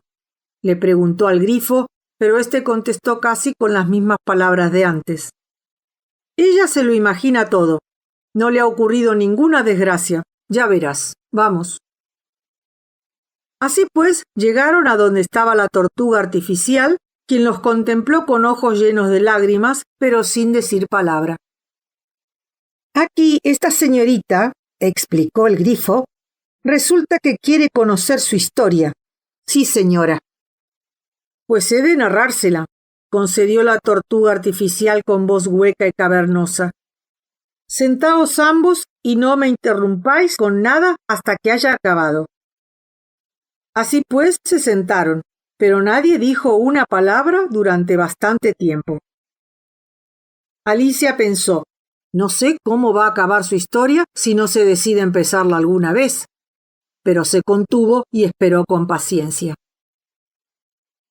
le preguntó al grifo, pero éste contestó casi con las mismas palabras de antes. «Ella se lo imagina todo. No le ha ocurrido ninguna desgracia. Ya verás. Vamos». Así pues, llegaron a donde estaba la tortuga artificial, quien los contempló con ojos llenos de lágrimas, pero sin decir palabra. «Aquí esta señorita», explicó el grifo, «resulta que quiere conocer su historia». «Sí, señora». «Pues he de narrársela», concedió la tortuga artificial con voz hueca y cavernosa. «Sentaos ambos y no me interrumpáis con nada hasta que haya acabado». Así pues se sentaron, pero nadie dijo una palabra durante bastante tiempo. Alicia pensó: «No sé cómo va a acabar su historia si no se decide empezarla alguna vez», pero se contuvo y esperó con paciencia.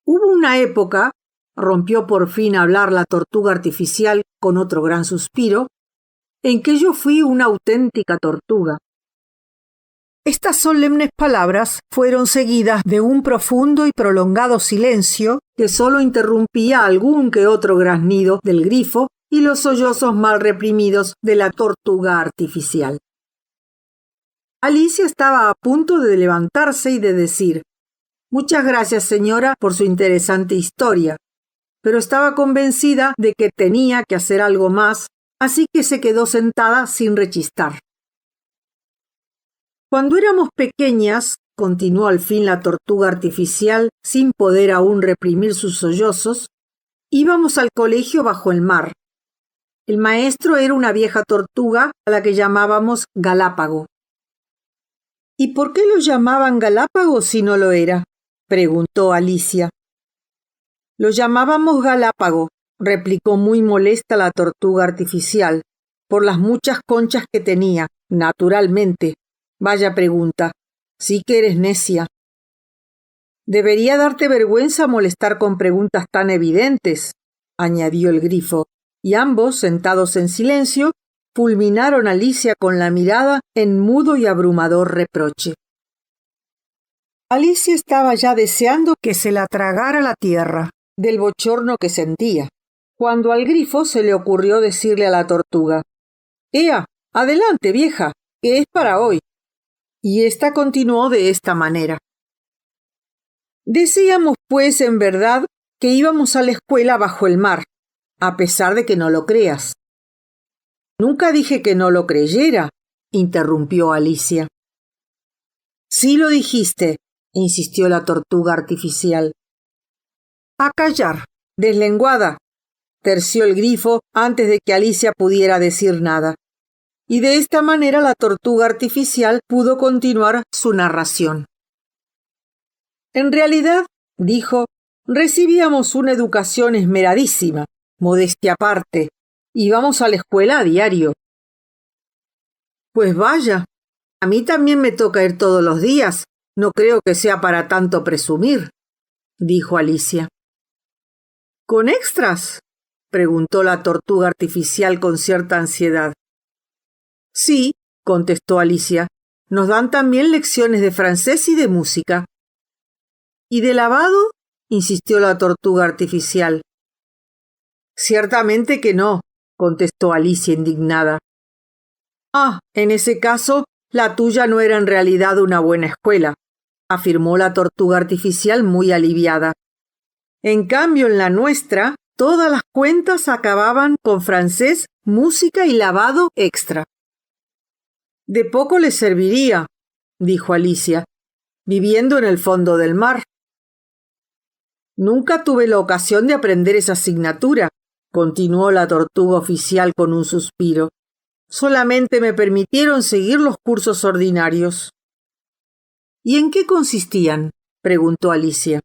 «Hubo una época», rompió por fin a hablar la tortuga artificial con otro gran suspiro, «en que yo fui una auténtica tortuga». Estas solemnes palabras fueron seguidas de un profundo y prolongado silencio que solo interrumpía algún que otro graznido del grifo y los sollozos mal reprimidos de la tortuga artificial. Alicia estaba a punto de levantarse y de decir: «Muchas gracias, señora, por su interesante historia», pero estaba convencida de que tenía que hacer algo más, así que se quedó sentada sin rechistar. «Cuando éramos pequeñas», continuó al fin la tortuga artificial, sin poder aún reprimir sus sollozos, «íbamos al colegio bajo el mar. El maestro era una vieja tortuga a la que llamábamos Galápago». «¿Y por qué lo llamaban Galápago si no lo era?», preguntó Alicia. «Lo llamábamos Galápago», replicó muy molesta la tortuga artificial, «por las muchas conchas que tenía, naturalmente. Vaya pregunta. Sí que eres necia». «Debería darte vergüenza molestar con preguntas tan evidentes», añadió el grifo, y ambos, sentados en silencio, fulminaron a Alicia con la mirada en mudo y abrumador reproche. Alicia estaba ya deseando que se la tragara la tierra. del bochorno que sentía, cuando al grifo se le ocurrió decirle a la tortuga: «Ea, adelante, vieja, que es para hoy». Y ésta continuó de esta manera: «Decíamos, pues, en verdad, que íbamos a la escuela bajo el mar, a pesar de que no lo creas». «Nunca dije que no lo creyera», interrumpió Alicia. «Sí lo dijiste», insistió la tortuga artificial. «A callar, deslenguada», terció el grifo antes de que Alicia pudiera decir nada. Y de esta manera la tortuga artificial pudo continuar su narración. «En realidad», dijo, «recibíamos una educación esmeradísima, modestia aparte. Íbamos a la escuela a diario». «Pues vaya, a mí también me toca ir todos los días. No creo que sea para tanto presumir», dijo Alicia. «¿Con extras?», preguntó la tortuga artificial con cierta ansiedad. «Sí», contestó Alicia, «nos dan también lecciones de francés y de música». «¿Y de lavado?», insistió la tortuga artificial. «Ciertamente que no», contestó Alicia indignada. «Ah, en ese caso, la tuya no era en realidad una buena escuela», afirmó la tortuga artificial muy aliviada. «En cambio, en la nuestra, todas las cuentas acababan con francés, música y lavado extra». «De poco les serviría», dijo Alicia, «viviendo en el fondo del mar». «Nunca tuve la ocasión de aprender esa asignatura», continuó la tortuga oficial con un suspiro. «Solamente me permitieron seguir los cursos ordinarios». «¿Y en qué consistían?», preguntó Alicia.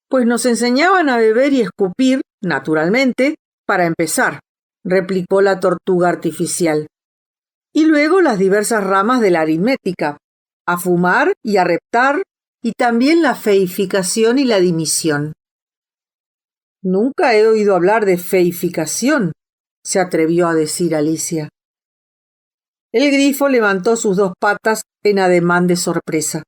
«Pues nos enseñaban a beber y escupir, naturalmente, para empezar», replicó la tortuga artificial. «Y luego las diversas ramas de la aritmética, a fumar y a reptar, y también la feificación y la dimisión». «Nunca he oído hablar de feificación», se atrevió a decir Alicia. El grifo levantó sus dos patas en ademán de sorpresa.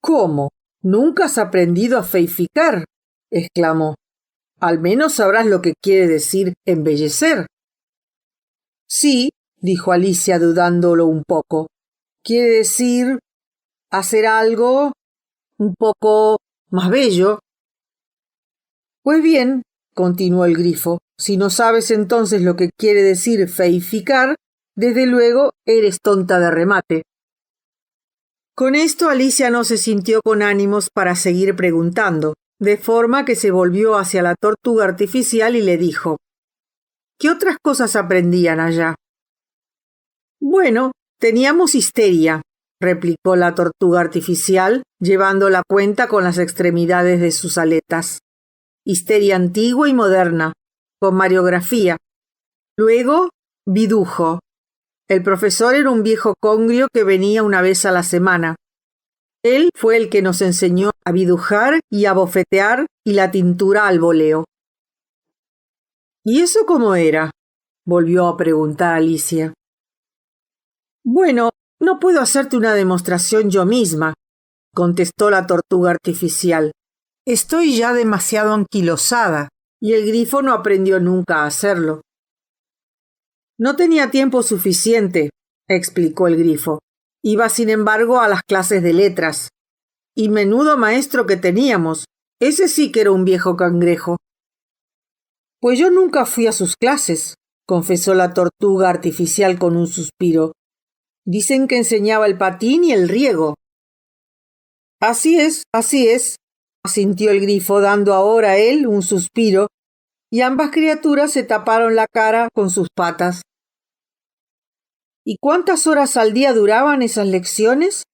«¿Cómo? ¿Nunca has aprendido a feificar?», exclamó. «Al menos sabrás lo que quiere decir embellecer». «Sí», dijo Alicia dudándolo un poco. «Quiere decir hacer algo un poco más bello». «Pues bien», continuó el grifo, «si no sabes entonces lo que quiere decir feificar, desde luego eres tonta de remate». Con esto Alicia no se sintió con ánimos para seguir preguntando, de forma que se volvió hacia la tortuga artificial y le dijo: «¿Qué otras cosas aprendían allá?». «Bueno, teníamos histeria», replicó la tortuga artificial, llevando la cuenta con las extremidades de sus aletas. «Histeria antigua y moderna, con mariografía. Luego, bidujo. El profesor era un viejo congrio que venía una vez a la semana. Él fue el que nos enseñó a bidujar y a bofetear y la tintura al voleo». «¿Y eso cómo era?», volvió a preguntar Alicia. «Bueno, no puedo hacerte una demostración yo misma», contestó la tortuga artificial. «Estoy ya demasiado anquilosada, y el grifo no aprendió nunca a hacerlo». «No tenía tiempo suficiente», explicó el grifo. «Iba, sin embargo, a las clases de letras. Y menudo maestro que teníamos. Ese sí que era un viejo cangrejo». «Pues yo nunca fui a sus clases», confesó la tortuga artificial con un suspiro. «Dicen que enseñaba el patín y el riego». Así es», asintió el grifo, dando ahora él un suspiro, y ambas criaturas se taparon la cara con sus patas. «¿Y cuántas horas al día duraban esas lecciones?»,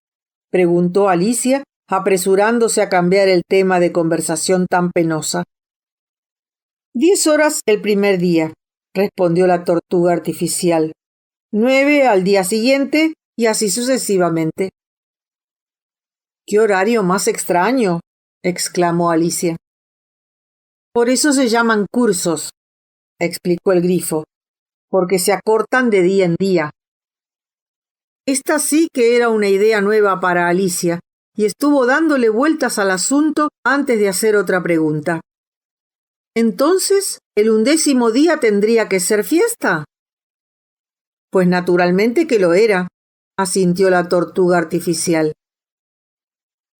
preguntó Alicia, apresurándose a cambiar el tema de conversación tan penosa. 10 horas el primer día», respondió la tortuga artificial. 9 al día siguiente y así sucesivamente. «¡Qué horario más extraño!», exclamó Alicia. «Por eso se llaman cursos», explicó el grifo, «porque se acortan de día en día». Esta sí que era una idea nueva para Alicia, y estuvo dándole vueltas al asunto antes de hacer otra pregunta. ¿Entonces el 11º día tendría que ser fiesta? Pues naturalmente que lo era, asintió la tortuga artificial.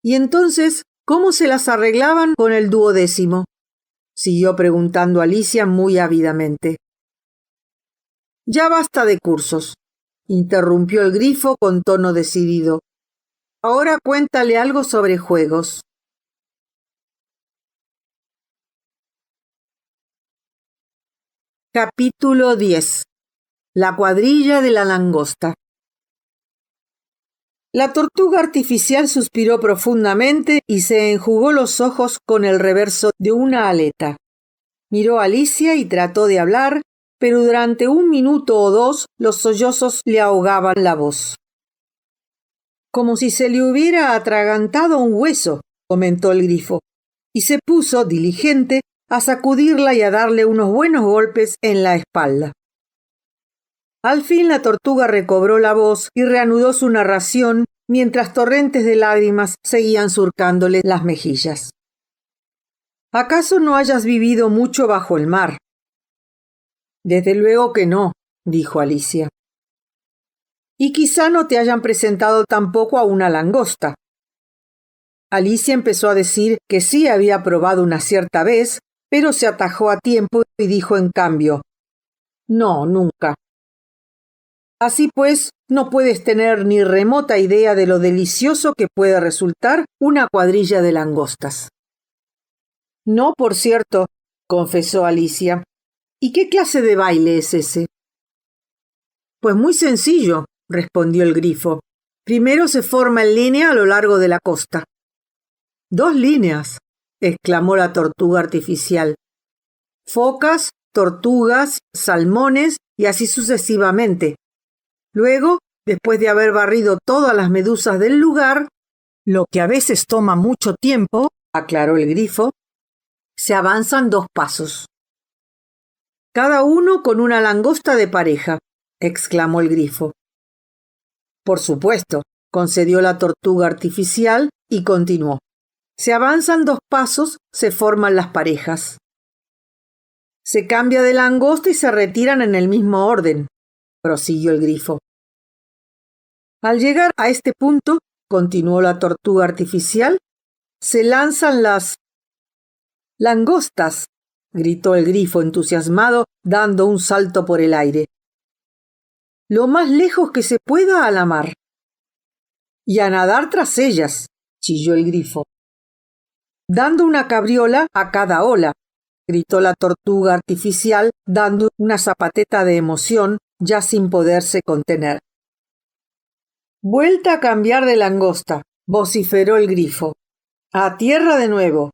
¿Y entonces cómo se las arreglaban con el 12º? Siguió preguntando Alicia muy ávidamente. Ya basta de cursos, interrumpió el grifo con tono decidido. Ahora cuéntale algo sobre juegos. Capítulo 10. La cuadrilla de la langosta. La tortuga artificial suspiró profundamente y se enjugó los ojos con el reverso de una aleta. Miró a Alicia y trató de hablar, pero durante 1 minuto o 2 los sollozos le ahogaban la voz. Como si se le hubiera atragantado un hueso, comentó el grifo, y se puso, diligente, a sacudirla y a darle unos buenos golpes en la espalda. Al fin la tortuga recobró la voz y reanudó su narración mientras torrentes de lágrimas seguían surcándole las mejillas. ¿Acaso no hayas vivido mucho bajo el mar? Desde luego que no, dijo Alicia. Y quizá no te hayan presentado tampoco a una langosta. Alicia empezó a decir que sí había probado una cierta vez, pero se atajó a tiempo y dijo en cambio, no, nunca. Así pues, no puedes tener ni remota idea de lo delicioso que puede resultar una cuadrilla de langostas. No, por cierto, confesó Alicia. ¿Y qué clase de baile es ese? Pues muy sencillo, respondió el grifo. Primero se forma en línea a lo largo de la costa. 2 líneas, exclamó la tortuga artificial. Focas, tortugas, salmones y así sucesivamente. Luego, después de haber barrido todas las medusas del lugar, lo que a veces toma mucho tiempo, aclaró el grifo, se avanzan 2 pasos. Cada uno con una langosta de pareja, exclamó el grifo. Por supuesto, concedió la tortuga artificial y continuó. Se avanzan 2 pasos, se forman las parejas. Se cambia de langosta y se retiran en el mismo orden, prosiguió el grifo. Al llegar a este punto, continuó la tortuga artificial, se lanzan las langostas, gritó el grifo entusiasmado, dando un salto por el aire. Lo más lejos que se pueda a la mar. Y a nadar tras ellas, chilló el grifo. Dando una cabriola a cada ola, gritó la tortuga artificial, dando una zapateta de emoción, ya sin poderse contener. Vuelta a cambiar de langosta, vociferó el grifo. A tierra de nuevo.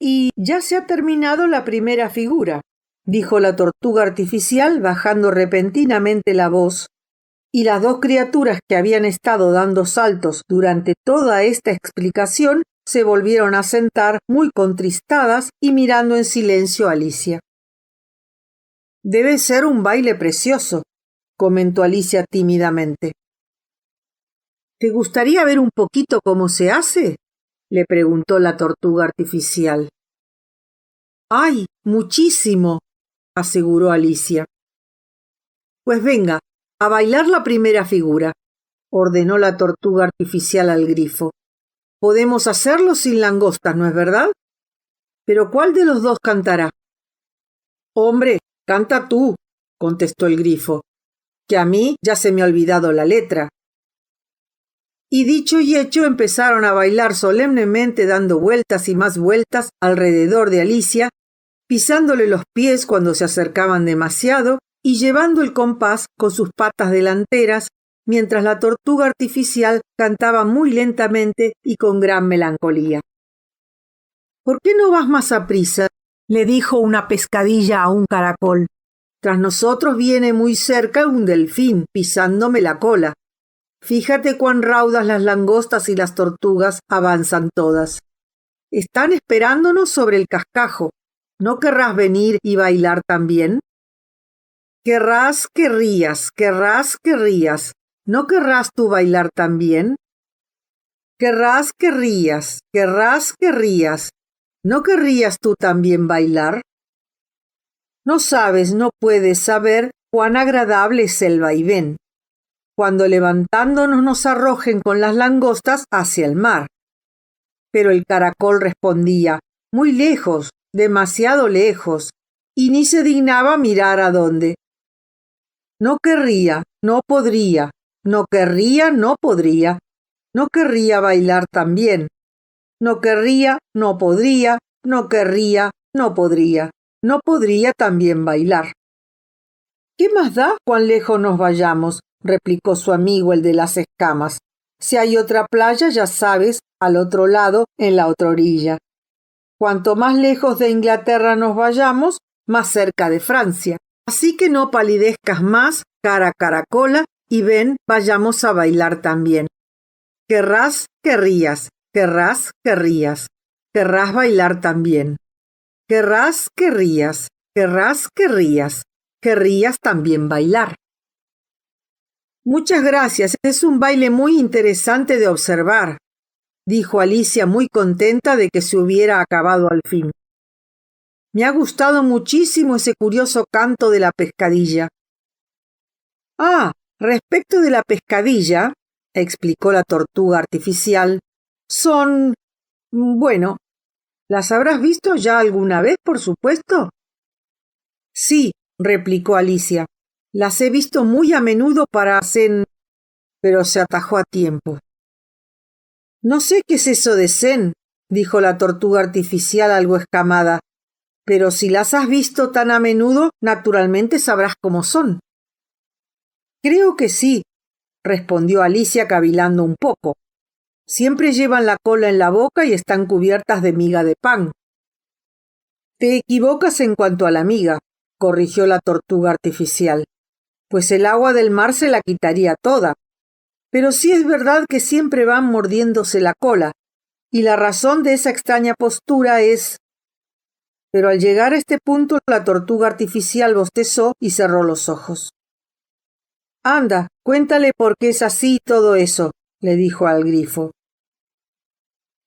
Y ya se ha terminado la primera figura, dijo la tortuga artificial bajando repentinamente la voz, y las 2 criaturas que habían estado dando saltos durante toda esta explicación se volvieron a sentar muy contristadas y mirando en silencio a Alicia. Debe ser un baile precioso, comentó Alicia tímidamente. ¿Te gustaría ver un poquito cómo se hace? Le preguntó la tortuga artificial. ¡Ay, muchísimo!, aseguró Alicia. Pues venga, a bailar la primera figura, ordenó la tortuga artificial al grifo. Podemos hacerlo sin langostas, ¿no es verdad? Pero ¿cuál de los 2 cantará? Hombre, canta tú, contestó el grifo, que a mí ya se me ha olvidado la letra. Y dicho y hecho empezaron a bailar solemnemente dando vueltas y más vueltas alrededor de Alicia, pisándole los pies cuando se acercaban demasiado y llevando el compás con sus patas delanteras, mientras la tortuga artificial cantaba muy lentamente y con gran melancolía. ¿Por qué no vas más aprisa?, le dijo una pescadilla a un caracol. Tras nosotros viene muy cerca un delfín pisándome la cola. Fíjate cuán raudas las langostas y las tortugas avanzan todas. Están esperándonos sobre el cascajo. ¿No querrás venir y bailar también? Querrás, querrías. ¿No querrás tú bailar también? Querrás, querrías. ¿No querrías tú también bailar? No sabes, no puedes saber cuán agradable es el vaivén, cuando levantándonos nos arrojen con las langostas hacia el mar. Pero el caracol respondía, muy lejos, demasiado lejos, y ni se dignaba mirar a dónde. No querría, no podría, no querría, no podría, no querría bailar también. No querría, no podría, no querría, no podría, no podría también bailar. ¿Qué más da cuán lejos nos vayamos?, replicó su amigo el de las escamas. Si hay otra playa, ya sabes, al otro lado, en la otra orilla. Cuanto más lejos de Inglaterra nos vayamos, más cerca de Francia. Así que no palidezcas más, cara caracola, y ven, vayamos a bailar también. Querrás, querrías, querrás, querrías, querrás bailar también. Querrás, querrías, querrás, querrías, querrías también bailar. Muchas gracias, es un baile muy interesante de observar, dijo Alicia muy contenta de que se hubiera acabado al fin. Me ha gustado muchísimo ese curioso canto de la pescadilla. Ah, respecto de la pescadilla, explicó la tortuga artificial, bueno, ¿las habrás visto ya alguna vez, por supuesto? Sí, replicó Alicia, las he visto muy a menudo para pero se atajó a tiempo. No sé qué es eso de zen, dijo la tortuga artificial algo escamada, pero si las has visto tan a menudo, naturalmente sabrás cómo son. Creo que sí, respondió Alicia cavilando un poco. Siempre llevan la cola en la boca y están cubiertas de miga de pan. Te equivocas en cuanto a la miga, corrigió la tortuga artificial, pues el agua del mar se la quitaría toda. Pero sí es verdad que siempre van mordiéndose la cola, y la razón de esa extraña postura es... Pero al llegar a este punto la tortuga artificial bostezó y cerró los ojos. Anda, cuéntale por qué es así todo eso, le dijo al grifo.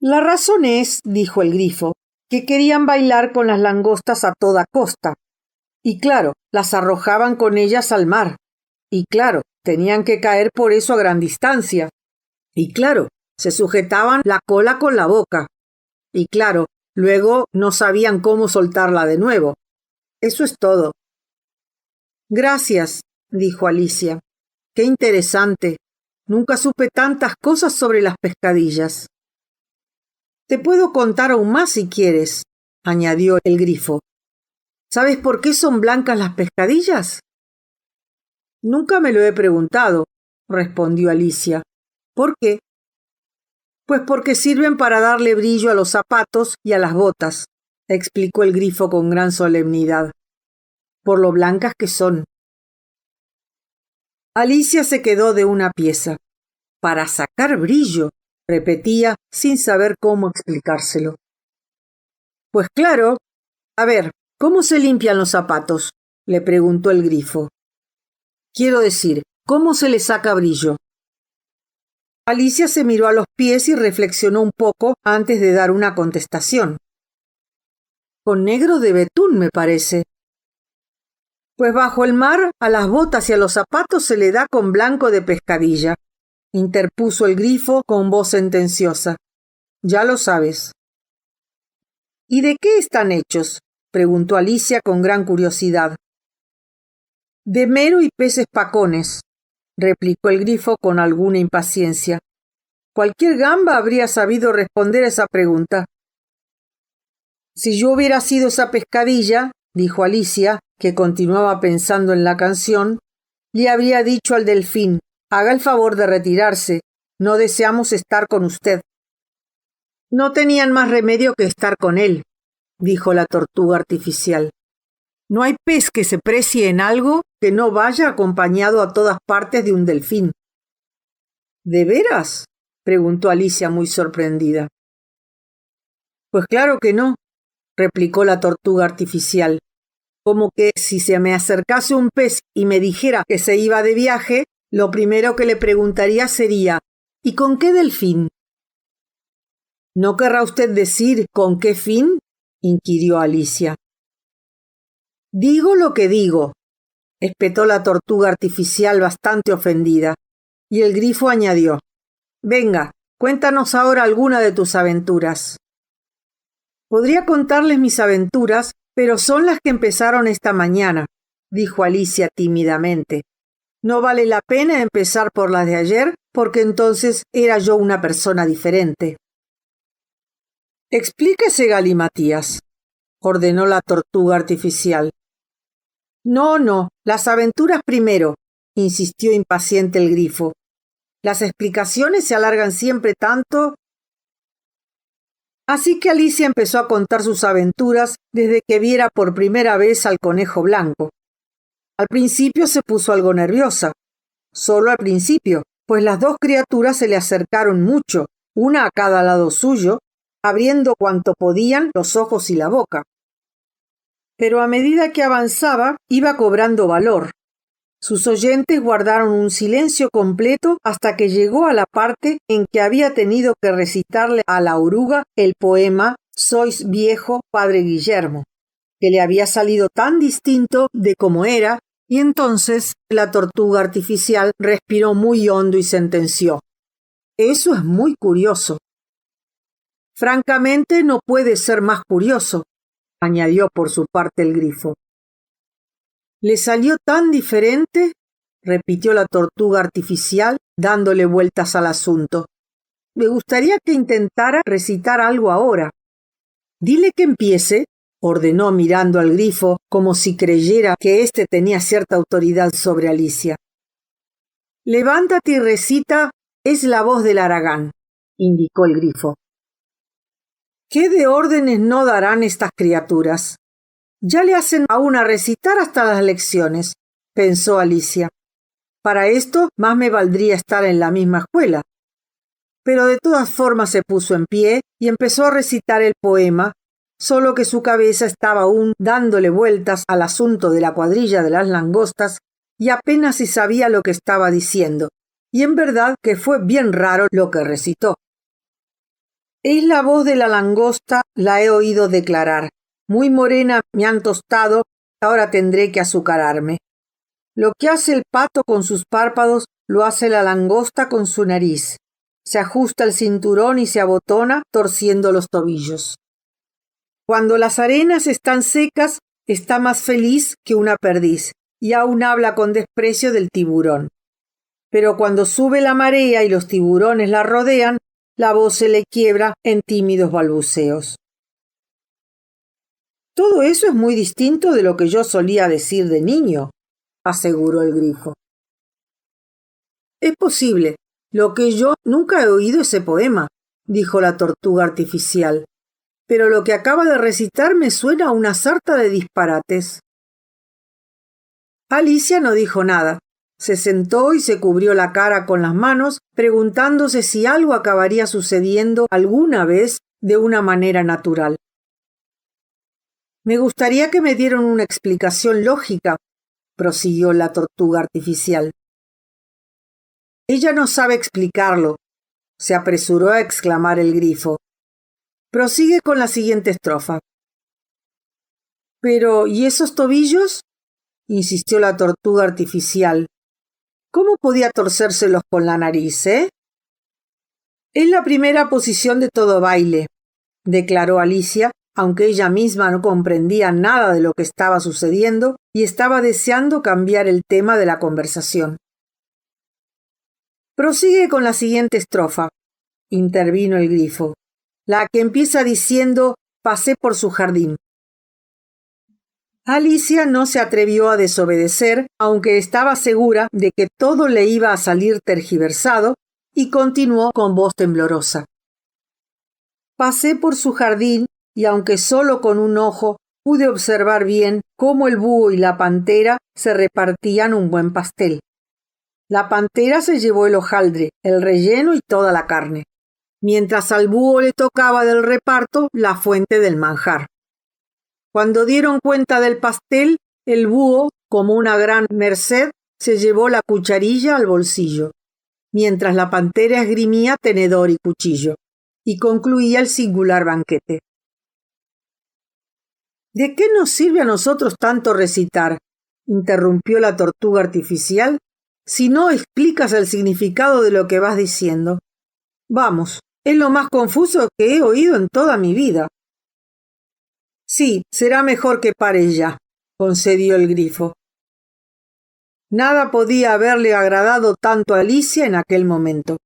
La razón es, dijo el grifo, que querían bailar con las langostas a toda costa. Y claro, las arrojaban con ellas al mar. Y claro, tenían que caer por eso a gran distancia. Y claro, se sujetaban la cola con la boca. Y claro, luego no sabían cómo soltarla de nuevo. Eso es todo. Gracias, dijo Alicia. Qué interesante. Nunca supe tantas cosas sobre las pescadillas. Te puedo contar aún más si quieres, añadió el grifo. ¿Sabes por qué son blancas las pescadillas? Nunca me lo he preguntado, respondió Alicia. ¿Por qué? Pues porque sirven para darle brillo a los zapatos y a las botas, explicó el grifo con gran solemnidad, por lo blancas que son. Alicia se quedó de una pieza. Para sacar brillo, repetía sin saber cómo explicárselo. Pues claro. A ver, ¿cómo se limpian los zapatos?, le preguntó el grifo. Quiero decir, ¿cómo se le saca brillo? Alicia se miró a los pies y reflexionó un poco antes de dar una contestación. Con negro de betún, me parece. Pues bajo el mar, a las botas y a los zapatos se le da con blanco de pescadilla, interpuso el grifo con voz sentenciosa. Ya lo sabes. ¿Y de qué están hechos?, preguntó Alicia con gran curiosidad. De mero y peces pacones, replicó el grifo con alguna impaciencia. Cualquier gamba habría sabido responder a esa pregunta. Si yo hubiera sido esa pescadilla, dijo Alicia, que continuaba pensando en la canción, le habría dicho al delfín, haga el favor de retirarse, no deseamos estar con usted. No tenían más remedio que estar con él, dijo la tortuga artificial. No hay pez que se precie en algo que no vaya acompañado a todas partes de un delfín. ¿De veras?, preguntó Alicia muy sorprendida. Pues claro que no, replicó la tortuga artificial, como que si se me acercase un pez y me dijera que se iba de viaje, lo primero que le preguntaría sería, ¿y con qué delfín? ¿No querrá usted decir con qué fin?, inquirió Alicia. Digo lo que digo, espetó la tortuga artificial bastante ofendida, y el grifo añadió: Venga, cuéntanos ahora alguna de tus aventuras. Podría contarles mis aventuras, pero son las que empezaron esta mañana, dijo Alicia tímidamente. No vale la pena empezar por las de ayer, porque entonces era yo una persona diferente. Explíquese, Galimatías, ordenó la tortuga artificial. No, las aventuras primero, insistió impaciente el grifo. Las explicaciones se alargan siempre tanto. Así que Alicia empezó a contar sus aventuras desde que viera por primera vez al conejo blanco. Al principio se puso algo nerviosa, solo al principio, pues las dos criaturas se le acercaron mucho, una a cada lado suyo, abriendo cuanto podían los ojos y la boca. Pero a medida que avanzaba, iba cobrando valor. Sus oyentes guardaron un silencio completo hasta que llegó a la parte en que había tenido que recitarle a la oruga el poema Sois viejo, padre Guillermo, que le había salido tan distinto de como era, y entonces la tortuga artificial respiró muy hondo y sentenció: Eso es muy curioso. Francamente no puede ser más curioso, añadió por su parte el grifo. ¿Le salió tan diferente?, repitió la tortuga artificial, dándole vueltas al asunto. Me gustaría que intentara recitar algo ahora. Dile que empiece, ordenó mirando al grifo como si creyera que éste tenía cierta autoridad sobre Alicia. Levántate y recita Es la voz del Aragán, indicó el grifo. ¿Qué de órdenes no darán estas criaturas? Ya le hacen a una recitar hasta las lecciones, pensó Alicia. Para esto más me valdría estar en la misma escuela. Pero de todas formas se puso en pie y empezó a recitar el poema, solo que su cabeza estaba aún dándole vueltas al asunto de la cuadrilla de las langostas y apenas si sabía lo que estaba diciendo, y en verdad que fue bien raro lo que recitó. Es la voz de la langosta, la he oído declarar. Muy morena me han tostado, ahora tendré que azucararme. Lo que hace el pato con sus párpados, lo hace la langosta con su nariz. Se ajusta el cinturón y se abotona, torciendo los tobillos. Cuando las arenas están secas, está más feliz que una perdiz, y aún habla con desprecio del tiburón. Pero cuando sube la marea y los tiburones la rodean, la voz se le quiebra en tímidos balbuceos. Todo eso es muy distinto de lo que yo solía decir de niño, aseguró el grifo. Es posible. Lo que yo nunca he oído ese poema, dijo la tortuga artificial. Pero lo que acaba de recitar me suena a una sarta de disparates. Alicia no dijo nada. Se sentó y se cubrió la cara con las manos, preguntándose si algo acabaría sucediendo alguna vez de una manera natural. Me gustaría que me dieran una explicación lógica, prosiguió la tortuga artificial. Ella no sabe explicarlo, se apresuró a exclamar el grifo. Prosigue con la siguiente estrofa. Pero, ¿y esos tobillos?, insistió la tortuga artificial. ¿Cómo podía torcérselos con la nariz, eh? Es la primera posición de todo baile, declaró Alicia, aunque ella misma no comprendía nada de lo que estaba sucediendo y estaba deseando cambiar el tema de la conversación. Prosigue con la siguiente estrofa, intervino el grifo, la que empieza diciendo pasé por su jardín. Alicia no se atrevió a desobedecer, aunque estaba segura de que todo le iba a salir tergiversado, y continuó con voz temblorosa. Pasé por su jardín y aunque solo con un ojo pude observar bien cómo el búho y la pantera se repartían un buen pastel. La pantera se llevó el hojaldre, el relleno y toda la carne, mientras al búho le tocaba del reparto la fuente del manjar. Cuando dieron cuenta del pastel, el búho, como una gran merced, se llevó la cucharilla al bolsillo, mientras la pantera esgrimía tenedor y cuchillo, y concluía el singular banquete. ¿De qué nos sirve a nosotros tanto recitar?, interrumpió la tortuga artificial, si no explicas el significado de lo que vas diciendo. Vamos, es lo más confuso que he oído en toda mi vida. Sí, será mejor que pare ya, concedió el grifo. Nada podía haberle agradado tanto a Alicia en aquel momento.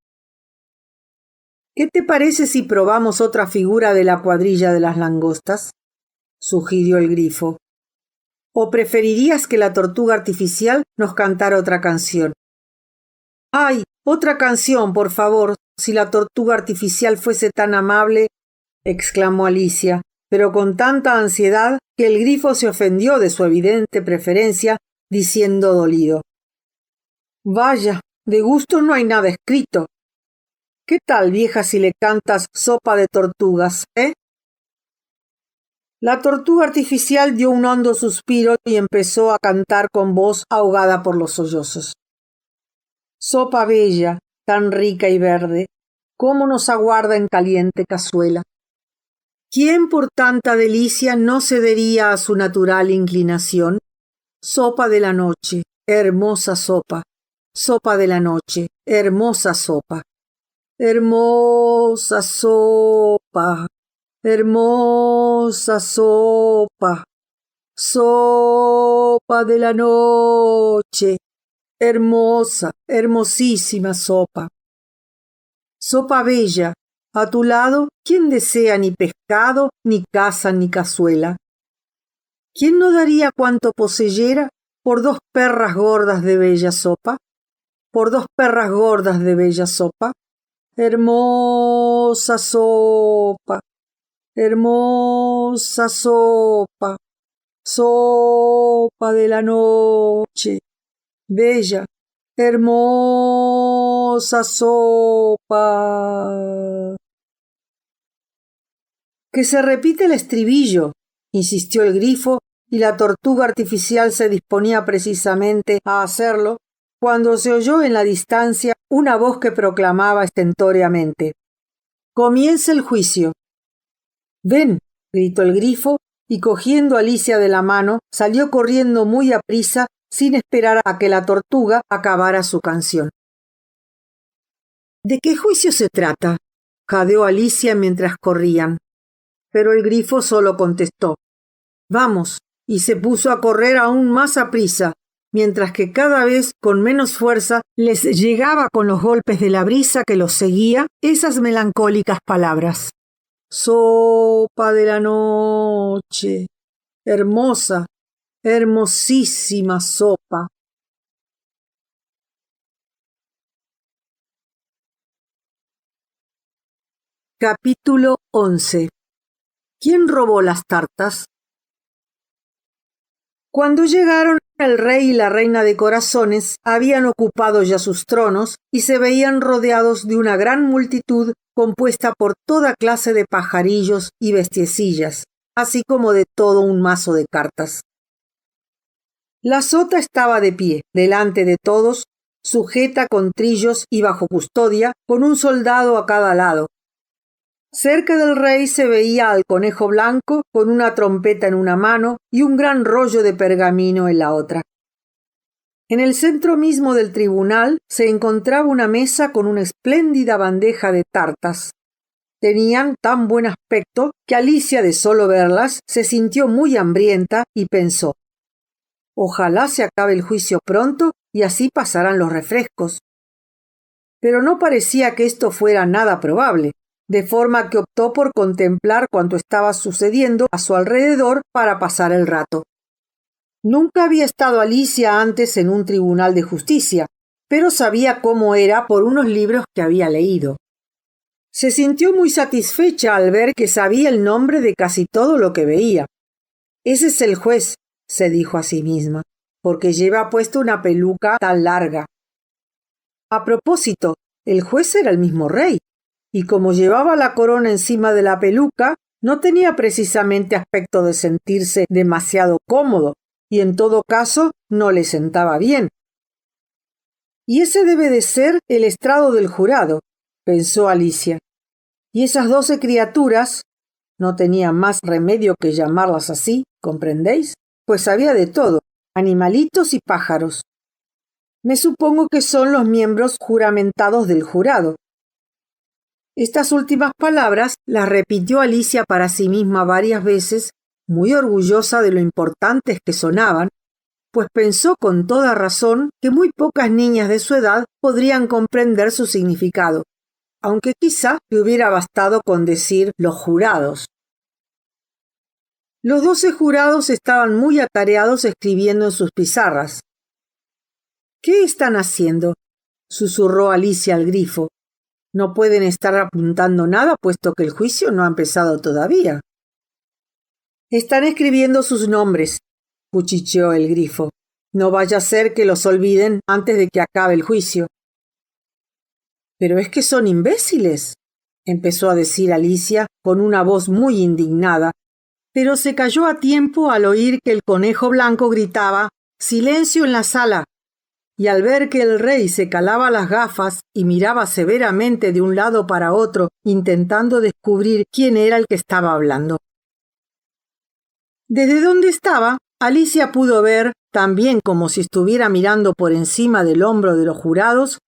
¿Qué te parece si probamos otra figura de la cuadrilla de las langostas?, sugirió el grifo. ¿O preferirías que la tortuga artificial nos cantara otra canción? ¡Ay, otra canción, por favor, si la tortuga artificial fuese tan amable!, exclamó Alicia, pero con tanta ansiedad que el grifo se ofendió de su evidente preferencia, diciendo dolido: «Vaya, de gusto no hay nada escrito. ¿Qué tal, vieja, si le cantas Sopa de tortugas, eh?» La tortuga artificial dio un hondo suspiro y empezó a cantar con voz ahogada por los sollozos. Sopa bella, tan rica y verde, cómo nos aguarda en caliente cazuela. ¿Quién por tanta delicia no cedería a su natural inclinación? Sopa de la noche, hermosa sopa. Sopa de la noche, hermosa sopa. Hermosa sopa, hermosa sopa. Sopa de la noche, hermosa, hermosísima sopa. Sopa bella, a tu lado, ¿quién desea ni pescado, ni casa, ni cazuela? ¿Quién no daría cuanto poseyera por 2 perras gordas de bella sopa? Por 2 perras gordas de bella sopa. Hermosa sopa, hermosa sopa, sopa de la noche, bella, hermosa sopa. Que se repite el estribillo, insistió el grifo, y la tortuga artificial se disponía precisamente a hacerlo, cuando se oyó en la distancia una voz que proclamaba estentóreamente: «Comienza el juicio». «Ven», gritó el grifo, y cogiendo a Alicia de la mano, salió corriendo muy aprisa, sin esperar a que la tortuga acabara su canción. «¿De qué juicio se trata?», jadeó Alicia mientras corrían. Pero el grifo solo contestó: «Vamos», y se puso a correr aún más aprisa, mientras que cada vez con menos fuerza les llegaba con los golpes de la brisa que los seguía esas melancólicas palabras: «Sopa de la noche, hermosa, hermosísima sopa». Capítulo 11. ¿Quién robó las tartas? Cuando llegaron, el rey y la reina de corazones habían ocupado ya sus tronos y se veían rodeados de una gran multitud compuesta por toda clase de pajarillos y bestiecillas, así como de todo un mazo de cartas. La sota estaba de pie, delante de todos, sujeta con trillos y bajo custodia, con un soldado a cada lado. Cerca del rey se veía al conejo blanco con una trompeta en una mano y un gran rollo de pergamino en la otra. En el centro mismo del tribunal se encontraba una mesa con una espléndida bandeja de tartas. Tenían tan buen aspecto que Alicia, de solo verlas, se sintió muy hambrienta y pensó: «Ojalá se acabe el juicio pronto y así pasarán los refrescos». Pero no parecía que esto fuera nada probable, de forma que optó por contemplar cuanto estaba sucediendo a su alrededor para pasar el rato. Nunca había estado Alicia antes en un tribunal de justicia, pero sabía cómo era por unos libros que había leído. Se sintió muy satisfecha al ver que sabía el nombre de casi todo lo que veía. «Ese es el juez», se dijo a sí misma, «porque lleva puesta una peluca tan larga». A propósito, el juez era el mismo rey, y como llevaba la corona encima de la peluca, no tenía precisamente aspecto de sentirse demasiado cómodo, y en todo caso no le sentaba bien. «Y ese debe de ser el estrado del jurado», pensó Alicia. «Y esas 12 criaturas, No tenía más remedio que llamarlas así, ¿comprendéis? Pues había de todo, animalitos y pájaros. Me supongo que son los miembros juramentados del jurado. Estas últimas palabras las repitió Alicia para sí misma varias veces, muy orgullosa de lo importantes que sonaban, pues pensó con toda razón que muy pocas niñas de su edad podrían comprender su significado, aunque quizá le hubiera bastado con decir los jurados. Los 12 jurados estaban muy atareados escribiendo en sus pizarras. ¿Qué están haciendo?, susurró Alicia al grifo. No pueden estar apuntando nada, puesto que el juicio no ha empezado todavía. Están escribiendo sus nombres, cuchicheó el grifo. No vaya a ser que los olviden antes de que acabe el juicio. Pero es que son imbéciles, empezó a decir Alicia con una voz muy indignada, pero se calló a tiempo al oír que el conejo blanco gritaba «¡Silencio en la sala!». Y al ver que el rey se calaba las gafas y miraba severamente de un lado para otro, intentando descubrir quién era el que estaba hablando. Desde donde estaba, Alicia pudo ver, también como si estuviera mirando por encima del hombro de los jurados,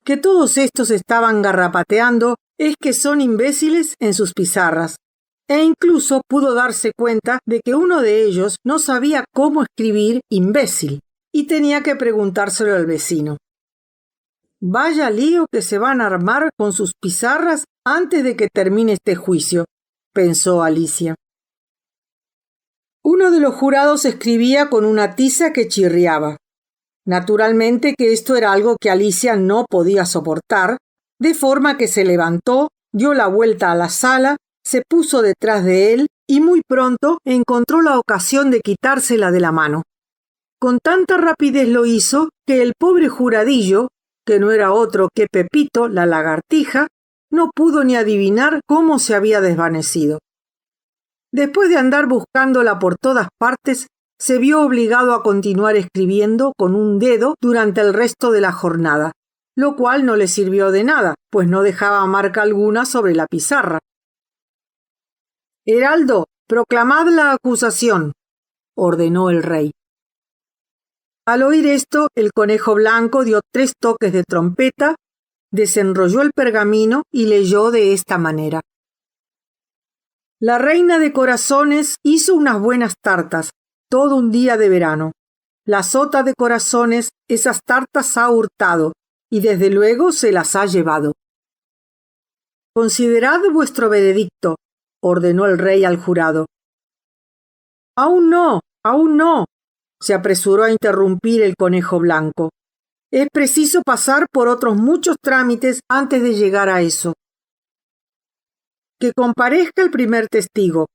que todos estos estaban garrapateando «es que son imbéciles» en sus pizarras, e incluso pudo darse cuenta de que uno de ellos no sabía cómo escribir imbécil, y tenía que preguntárselo al vecino. Vaya lío que se van a armar con sus pizarras antes de que termine este juicio, pensó Alicia. Uno de los jurados escribía con una tiza que chirriaba. Naturalmente que esto era algo que Alicia no podía soportar, de forma que se levantó, dio la vuelta a la sala, se puso detrás de él y muy pronto encontró la ocasión de quitársela de la mano. Con tanta rapidez lo hizo que el pobre juradillo, que no era otro que Pepito, la lagartija, no pudo ni adivinar cómo se había desvanecido. Después de andar buscándola por todas partes, se vio obligado a continuar escribiendo con un dedo durante el resto de la jornada, lo cual no le sirvió de nada, pues no dejaba marca alguna sobre la pizarra. «Heraldo, proclamad la acusación», ordenó el rey. Al oír esto, el conejo blanco dio 3 toques de trompeta, desenrolló el pergamino y leyó de esta manera. La reina de corazones hizo unas buenas tartas, todo un día de verano. La sota de corazones esas tartas ha hurtado, y desde luego se las ha llevado. Considerad vuestro veredicto, ordenó el rey al jurado. Aún no, se apresuró a interrumpir el conejo blanco. Es preciso pasar por otros muchos trámites antes de llegar a eso. Que comparezca el primer testigo,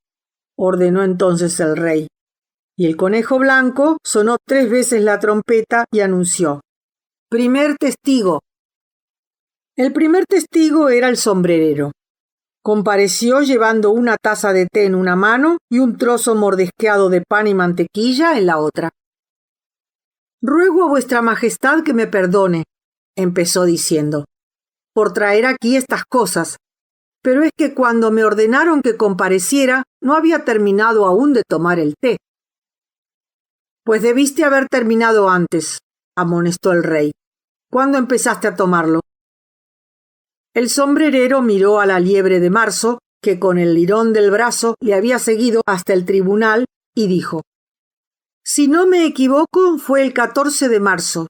ordenó entonces el rey. Y el conejo blanco sonó 3 veces la trompeta y anunció: «Primer testigo». El primer testigo era el sombrerero. Compareció llevando una taza de té en una mano y un trozo mordisqueado de pan y mantequilla en la otra. «Ruego a vuestra majestad que me perdone», empezó diciendo, «por traer aquí estas cosas, pero es que cuando me ordenaron que compareciera no había terminado aún de tomar el té». «Pues debiste haber terminado antes», amonestó el rey. «¿Cuándo empezaste a tomarlo?» El sombrerero miró a la liebre de marzo, que con el lirón del brazo le había seguido hasta el tribunal, y dijo: «Si no me equivoco, fue el 14 de marzo».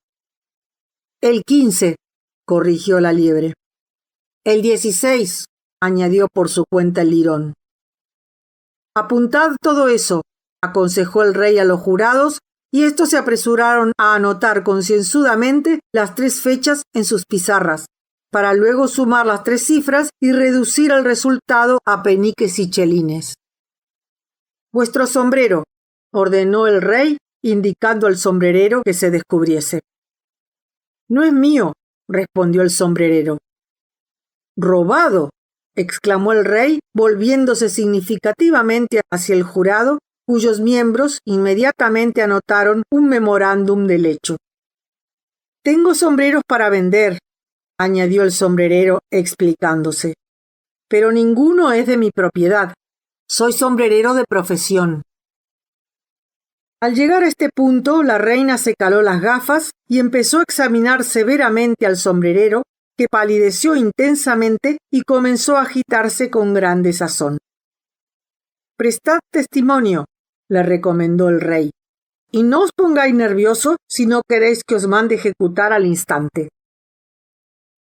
«El 15», corrigió la liebre. «El 16», añadió por su cuenta el lirón. «Apuntad todo eso», aconsejó el rey a los jurados, y estos se apresuraron a anotar concienzudamente las 3 fechas en sus pizarras, para luego sumar las 3 cifras y reducir el resultado a peniques y chelines. «Vuestro sombrero», ordenó el rey, indicando al sombrerero que se descubriese. «No es mío», respondió el sombrerero. «¡Robado!», exclamó el rey, volviéndose significativamente hacia el jurado, cuyos miembros inmediatamente anotaron un memorándum del hecho. «Tengo sombreros para vender», añadió el sombrerero explicándose, «pero ninguno es de mi propiedad. Soy sombrerero de profesión. Al llegar a este punto, la reina se caló las gafas y empezó a examinar severamente al sombrerero, que palideció intensamente y comenzó a agitarse con gran desazón. «Prestad testimonio», le recomendó el rey, «y no os pongáis nervioso si no queréis que os mande ejecutar al instante».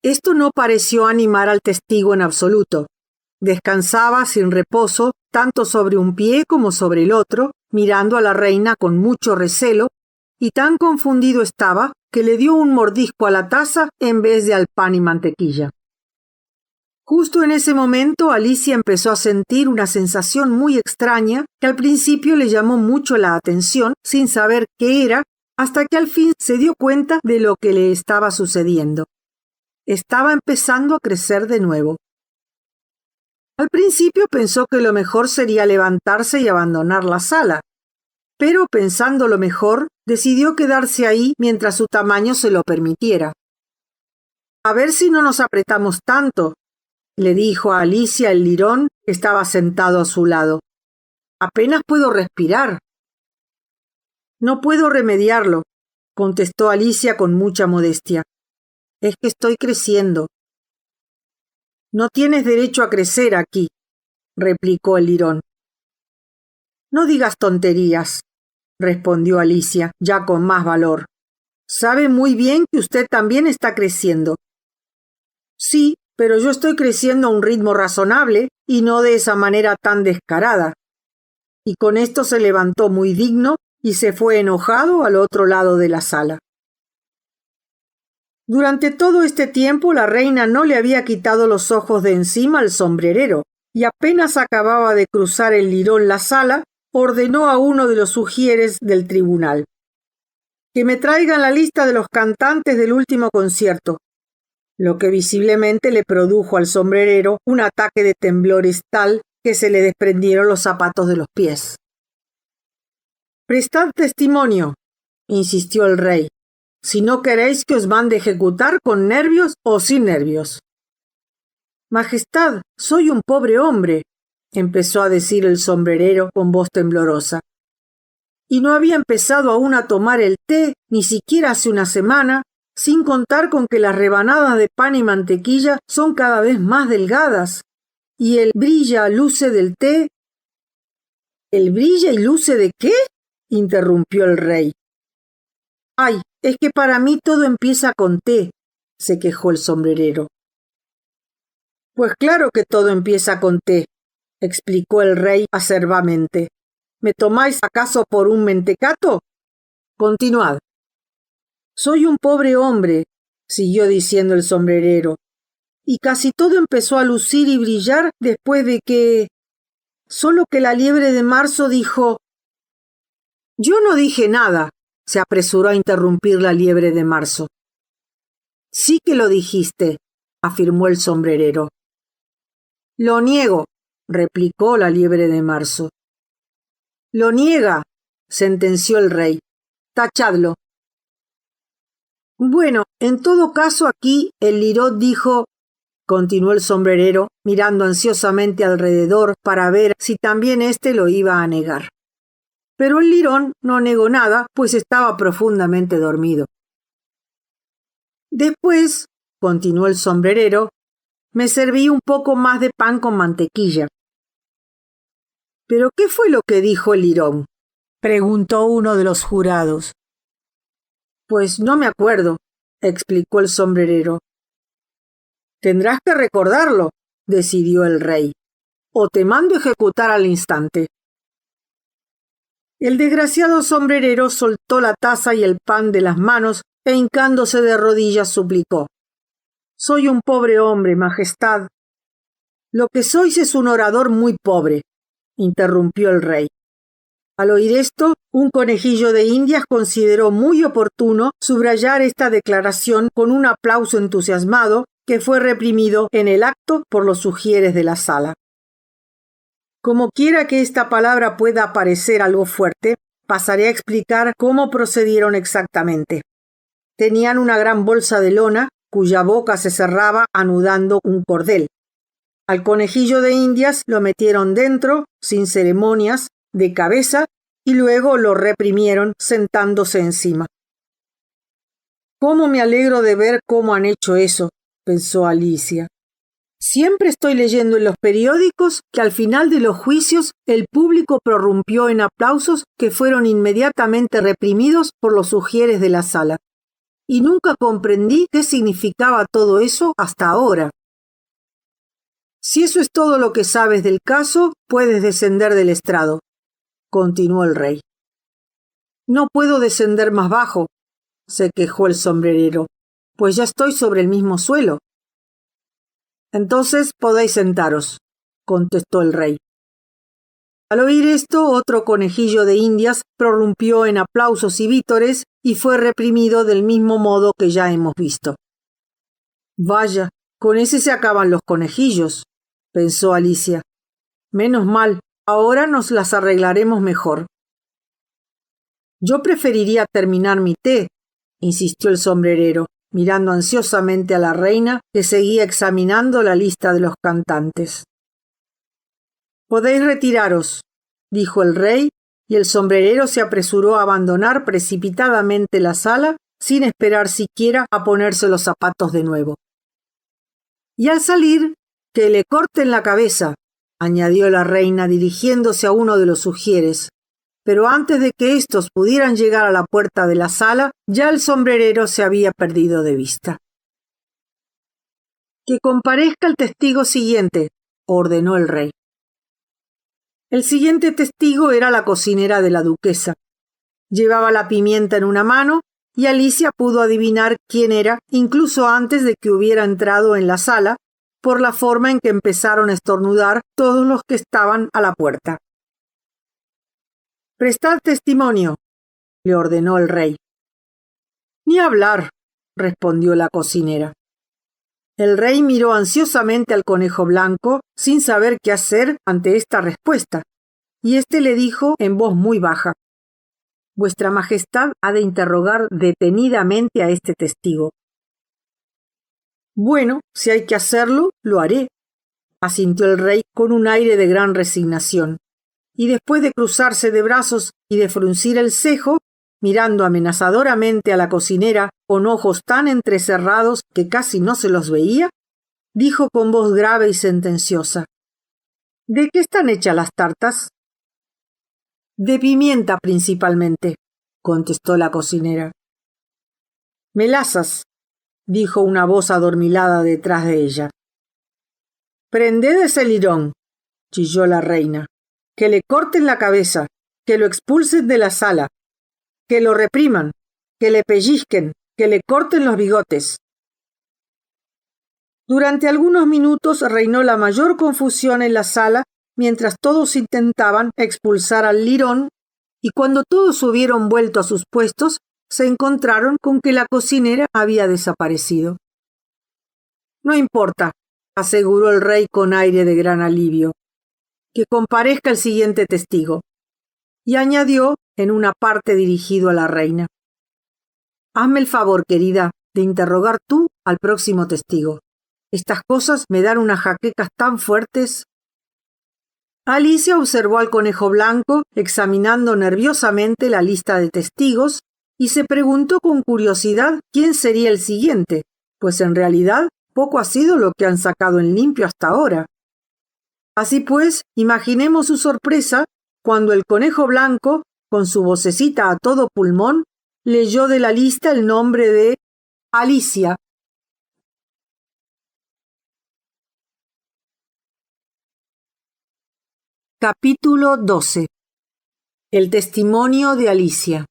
Esto no pareció animar al testigo en absoluto. Descansaba sin reposo, tanto sobre un pie como sobre el otro, mirando a la reina con mucho recelo, y tan confundido estaba que le dio un mordisco a la taza en vez de al pan y mantequilla. Justo en ese momento Alicia empezó a sentir una sensación muy extraña que al principio le llamó mucho la atención sin saber qué era, hasta que al fin se dio cuenta de lo que le estaba sucediendo. Estaba empezando a crecer de nuevo. Al principio pensó que lo mejor sería levantarse y abandonar la sala, pero pensándolo mejor, decidió quedarse ahí mientras su tamaño se lo permitiera. «A ver si no nos apretamos tanto», le dijo a Alicia el lirón, que estaba sentado a su lado. «Apenas puedo respirar». «No puedo remediarlo», contestó Alicia con mucha modestia. «Es que estoy creciendo». «No tienes derecho a crecer aquí», replicó el lirón. «No digas tonterías», respondió Alicia, ya con más valor. «Sabe muy bien que usted también está creciendo». «Sí, pero yo estoy creciendo a un ritmo razonable y no de esa manera tan descarada». Y con esto se levantó muy digno y se fue enojado al otro lado de la sala. Durante todo este tiempo la reina no le había quitado los ojos de encima al sombrerero, y apenas acababa de cruzar el lirón la sala, ordenó a uno de los ujieres del tribunal: «Que me traigan la lista de los cantantes del último concierto», lo que visiblemente le produjo al sombrerero un ataque de temblores tal que se le desprendieron los zapatos de los pies. «Prestad testimonio», insistió el rey, «si no queréis que os mande ejecutar con nervios o sin nervios». «Majestad, soy un pobre hombre», empezó a decir el sombrerero con voz temblorosa. «Y no había empezado aún a tomar el té, ni siquiera hace una semana, sin contar con que las rebanadas de pan y mantequilla son cada vez más delgadas, y el brilla luce del té». «¿El brilla y luce de qué?», interrumpió el rey. «Ay, es que para mí todo empieza con té», se quejó el sombrerero. «Pues claro que todo empieza con té», explicó el rey acerbamente. «¿Me tomáis acaso por un mentecato? Continuad». «Soy un pobre hombre», siguió diciendo el sombrerero, «y casi todo empezó a lucir y brillar después de que... Solo que la liebre de marzo dijo...». «Yo no dije nada», se apresuró a interrumpir la liebre de marzo. «Sí que lo dijiste», afirmó el sombrerero. «Lo niego», replicó la liebre de marzo. «Lo niega», sentenció el rey. «Tachadlo». «Bueno, en todo caso aquí el lirón dijo», continuó el sombrerero, mirando ansiosamente alrededor para ver si también éste lo iba a negar. Pero el lirón no negó nada, pues estaba profundamente dormido. «Después», continuó el sombrerero, «me serví un poco más de pan con mantequilla». «¿Pero qué fue lo que dijo el lirón?», preguntó uno de los jurados. «Pues no me acuerdo», explicó el sombrerero. «Tendrás que recordarlo», decidió el rey, «o te mando ejecutar al instante». El desgraciado sombrerero soltó la taza y el pan de las manos e hincándose de rodillas suplicó: «Soy un pobre hombre, majestad». «Lo que sois es un orador muy pobre», interrumpió el rey. Al oír esto, un conejillo de Indias consideró muy oportuno subrayar esta declaración con un aplauso entusiasmado que fue reprimido en el acto por los ujieres de la sala. Como quiera que esta palabra pueda parecer algo fuerte, pasaré a explicar cómo procedieron exactamente. Tenían una gran bolsa de lona cuya boca se cerraba anudando un cordel. Al conejillo de Indias lo metieron dentro, sin ceremonias, de cabeza, y luego lo reprimieron sentándose encima. «¿Cómo me alegro de ver cómo han hecho eso?», pensó Alicia. «Siempre estoy leyendo en los periódicos que al final de los juicios el público prorrumpió en aplausos que fueron inmediatamente reprimidos por los ujieres de la sala. Y nunca comprendí qué significaba todo eso hasta ahora». «Si eso es todo lo que sabes del caso, puedes descender del estrado», continuó el rey. «No puedo descender más bajo», se quejó el sombrerero, «pues ya estoy sobre el mismo suelo». «Entonces podéis sentaros», contestó el rey. Al oír esto, otro conejillo de Indias prorrumpió en aplausos y vítores y fue reprimido del mismo modo que ya hemos visto. «Vaya, con ese se acaban los conejillos», pensó Alicia. «Menos mal, ahora nos las arreglaremos mejor». «Yo preferiría terminar mi té», insistió el sombrerero, mirando ansiosamente a la reina, que seguía examinando la lista de los cantantes. «Podéis retiraros», dijo el rey, y el sombrerero se apresuró a abandonar precipitadamente la sala sin esperar siquiera a ponerse los zapatos de nuevo. «Y al salir, que le corten la cabeza», añadió la reina dirigiéndose a uno de los ujieres. Pero antes de que éstos pudieran llegar a la puerta de la sala, ya el sombrerero se había perdido de vista. «Que comparezca el testigo siguiente», ordenó el rey. El siguiente testigo era la cocinera de la duquesa. Llevaba la pimienta en una mano y Alicia pudo adivinar quién era incluso antes de que hubiera entrado en la sala, por la forma en que empezaron a estornudar todos los que estaban a la puerta. «Prestad testimonio», le ordenó el rey. «Ni hablar», respondió la cocinera. El rey miró ansiosamente al conejo blanco, sin saber qué hacer ante esta respuesta, y éste le dijo en voz muy baja: «Vuestra Majestad ha de interrogar detenidamente a este testigo». «Bueno, si hay que hacerlo, lo haré», asintió el rey con un aire de gran resignación. Y después de cruzarse de brazos y de fruncir el cejo, mirando amenazadoramente a la cocinera con ojos tan entrecerrados que casi no se los veía, dijo con voz grave y sentenciosa: «¿De qué están hechas las tartas?». «De pimienta principalmente», contestó la cocinera. «Melazas», dijo una voz adormilada detrás de ella. «Prended ese lirón», chilló la reina. «Que le corten la cabeza, que lo expulsen de la sala, que lo repriman, que le pellizquen, que le corten los bigotes». Durante algunos minutos reinó la mayor confusión en la sala, mientras todos intentaban expulsar al lirón, y cuando todos hubieron vuelto a sus puestos, se encontraron con que la cocinera había desaparecido. «No importa», aseguró el rey con aire de gran alivio. «Que comparezca el siguiente testigo». Y añadió en una parte dirigido a la reina: «Hazme el favor, querida, de interrogar tú al próximo testigo. Estas cosas me dan unas jaquecas tan fuertes». Alicia observó al conejo blanco examinando nerviosamente la lista de testigos y se preguntó con curiosidad quién sería el siguiente, pues en realidad poco ha sido lo que han sacado en limpio hasta ahora. Así pues, imaginemos su sorpresa cuando el conejo blanco, con su vocecita a todo pulmón, leyó de la lista el nombre de Alicia. Capítulo 12. El testimonio de Alicia.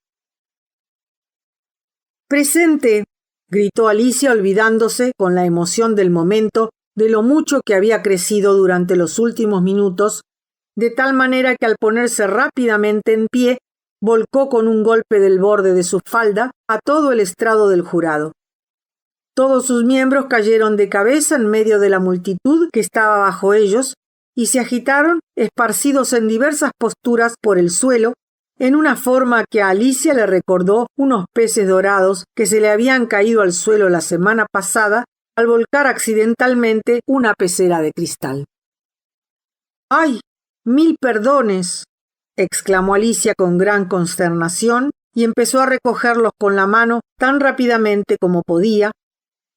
«Presente», gritó Alicia, olvidándose, con la emoción del momento, de lo mucho que había crecido durante los últimos minutos, de tal manera que al ponerse rápidamente en pie, volcó con un golpe del borde de su falda a todo el estrado del jurado. Todos sus miembros cayeron de cabeza en medio de la multitud que estaba bajo ellos y se agitaron, esparcidos en diversas posturas por el suelo, en una forma que a Alicia le recordó unos peces dorados que se le habían caído al suelo la semana pasada al volcar accidentalmente una pecera de cristal. ¡Ay! ¡Mil perdones! Exclamó Alicia con gran consternación y empezó a recogerlos con la mano tan rápidamente como podía,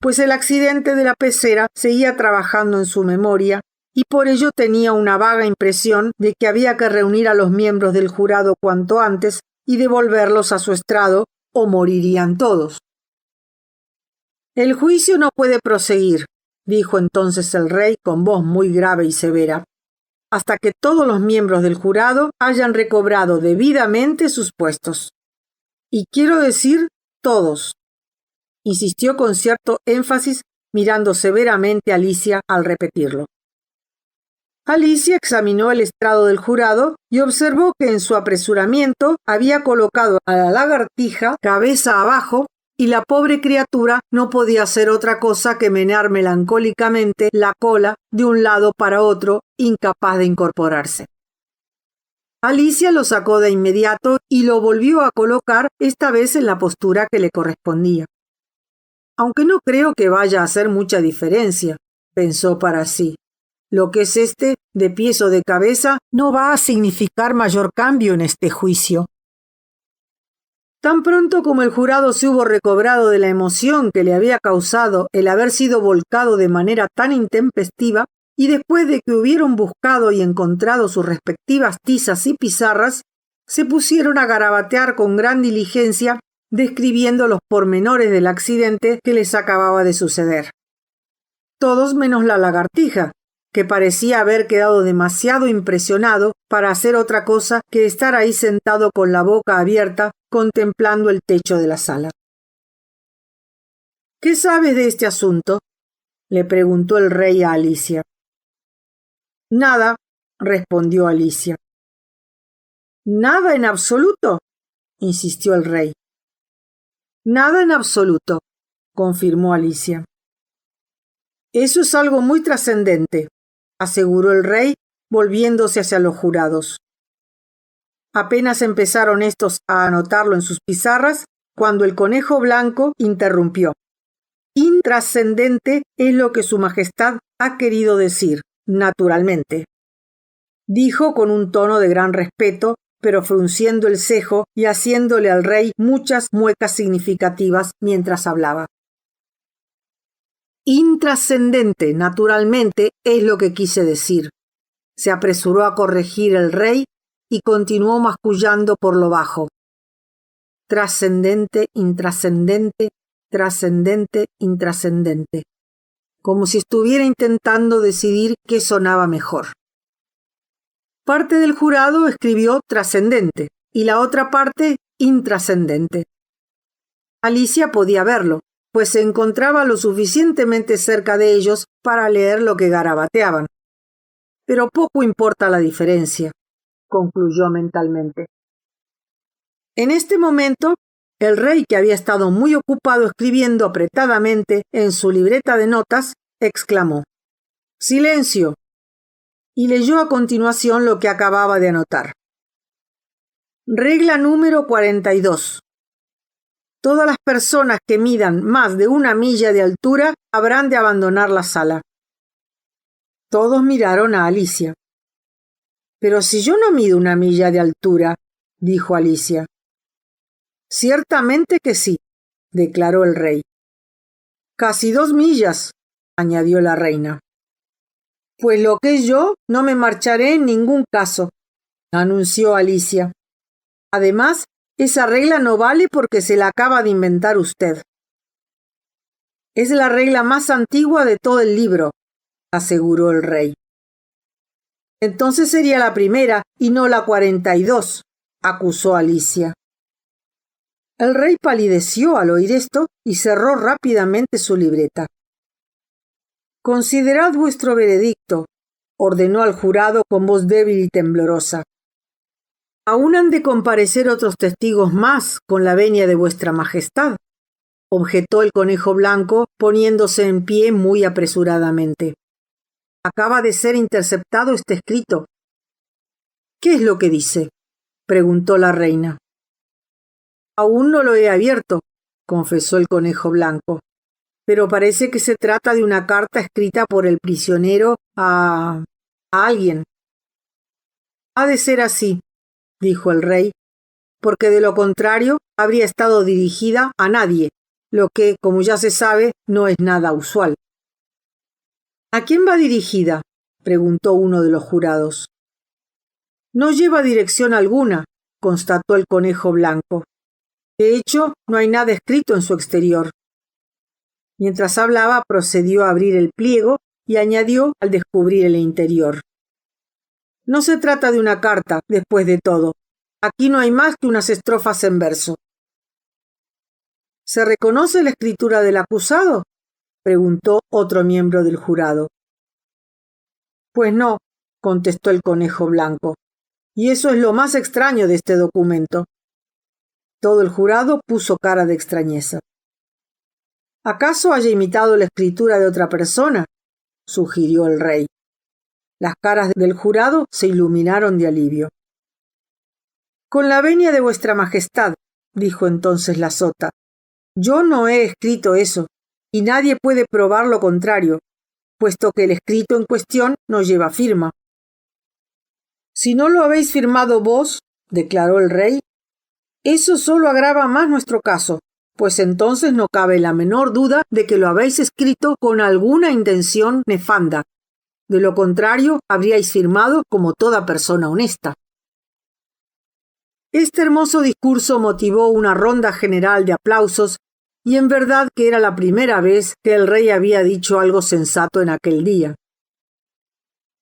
pues el accidente de la pecera seguía trabajando en su memoria y por ello tenía una vaga impresión de que había que reunir a los miembros del jurado cuanto antes y devolverlos a su estrado o morirían todos. El juicio no puede proseguir, dijo entonces el rey con voz muy grave y severa, hasta que todos los miembros del jurado hayan recobrado debidamente sus puestos. Y quiero decir todos, insistió con cierto énfasis mirando severamente a Alicia al repetirlo. Alicia examinó el estrado del jurado y observó que en su apresuramiento había colocado a la lagartija cabeza abajo y la pobre criatura no podía hacer otra cosa que menear melancólicamente la cola de un lado para otro, incapaz de incorporarse. Alicia lo sacó de inmediato y lo volvió a colocar, esta vez en la postura que le correspondía. Aunque no creo que vaya a hacer mucha diferencia, pensó para sí. Lo que es de pies o de cabeza, no va a significar mayor cambio en este juicio. Tan pronto como el jurado se hubo recobrado de la emoción que le había causado el haber sido volcado de manera tan intempestiva, y después de que hubieron buscado y encontrado sus respectivas tizas y pizarras, se pusieron a garabatear con gran diligencia, describiendo los pormenores del accidente que les acababa de suceder. Todos menos la lagartija, que parecía haber quedado demasiado impresionado para hacer otra cosa que estar ahí sentado con la boca abierta contemplando el techo de la sala. ¿Qué sabes de este asunto?, le preguntó el rey a Alicia. Nada, respondió Alicia. ¿Nada en absoluto?, insistió el rey. Nada en absoluto, confirmó Alicia. Eso es algo muy trascendente, aseguró el rey, volviéndose hacia los jurados. Apenas empezaron estos a anotarlo en sus pizarras, cuando el conejo blanco interrumpió. Intrascendente es lo que su majestad ha querido decir, naturalmente, dijo con un tono de gran respeto, pero frunciendo el cejo y haciéndole al rey muchas muecas significativas mientras hablaba. Intrascendente, naturalmente, es lo que quise decir. Se apresuró a corregir el rey y continuó mascullando por lo bajo. Trascendente, intrascendente, trascendente, intrascendente. Como si estuviera intentando decidir qué sonaba mejor. Parte del jurado escribió trascendente y la otra parte intrascendente. Alicia podía verlo, pues se encontraba lo suficientemente cerca de ellos para leer lo que garabateaban. Pero poco importa la diferencia, concluyó mentalmente. En este momento, el rey, que había estado muy ocupado escribiendo apretadamente en su libreta de notas, exclamó: «¡Silencio!», y leyó a continuación lo que acababa de anotar. Regla número 42. Todas las personas que midan más de 1 milla de altura habrán de abandonar la sala. Todos miraron a Alicia. «Pero si yo no mido 1 milla de altura», dijo Alicia. «Ciertamente que sí», declaró el rey. «Casi 2 millas», añadió la reina. «Pues lo que es yo, no me marcharé en ningún caso», anunció Alicia. «Además, esa regla no vale porque se la acaba de inventar usted». «Es la regla más antigua de todo el libro», aseguró el rey. «Entonces sería la primera y no la 42», acusó Alicia. El rey palideció al oír esto y cerró rápidamente su libreta. «Considerad vuestro veredicto», ordenó al jurado con voz débil y temblorosa. «Aún han de comparecer otros testigos más con la venia de vuestra majestad», objetó el conejo blanco poniéndose en pie muy apresuradamente. «Acaba de ser interceptado este escrito». «¿Qué es lo que dice?», preguntó la reina. «Aún no lo he abierto», confesó el conejo blanco. pero parece que se trata de una carta escrita por el prisionero a alguien. Ha de ser así, dijo el rey, porque de lo contrario habría estado dirigida a nadie, lo que, como ya se sabe, no es nada usual. ¿A quién va dirigida?, preguntó uno de los jurados. No lleva dirección alguna, constató el conejo blanco. De hecho, no hay nada escrito en su exterior. Mientras hablaba, procedió a abrir el pliego y añadió al descubrir el interior. No se trata de una carta, después de todo. Aquí no hay más que unas estrofas en verso. ¿Se reconoce la escritura del acusado?, preguntó otro miembro del jurado. Pues no, contestó el conejo blanco, y eso es lo más extraño de este documento. Todo el jurado puso cara de extrañeza. ¿Acaso haya imitado la escritura de otra persona?, sugirió el rey. Las caras del jurado se iluminaron de alivio. Con la venia de vuestra majestad, dijo entonces la sota, yo no he escrito eso, y nadie puede probar lo contrario, puesto que el escrito en cuestión no lleva firma. Si no lo habéis firmado vos, declaró el rey, eso solo agrava más nuestro caso, pues entonces no cabe la menor duda de que lo habéis escrito con alguna intención nefanda. De lo contrario, habríais firmado como toda persona honesta. Este hermoso discurso motivó una ronda general de aplausos, y en verdad que era la primera vez que el rey había dicho algo sensato en aquel día.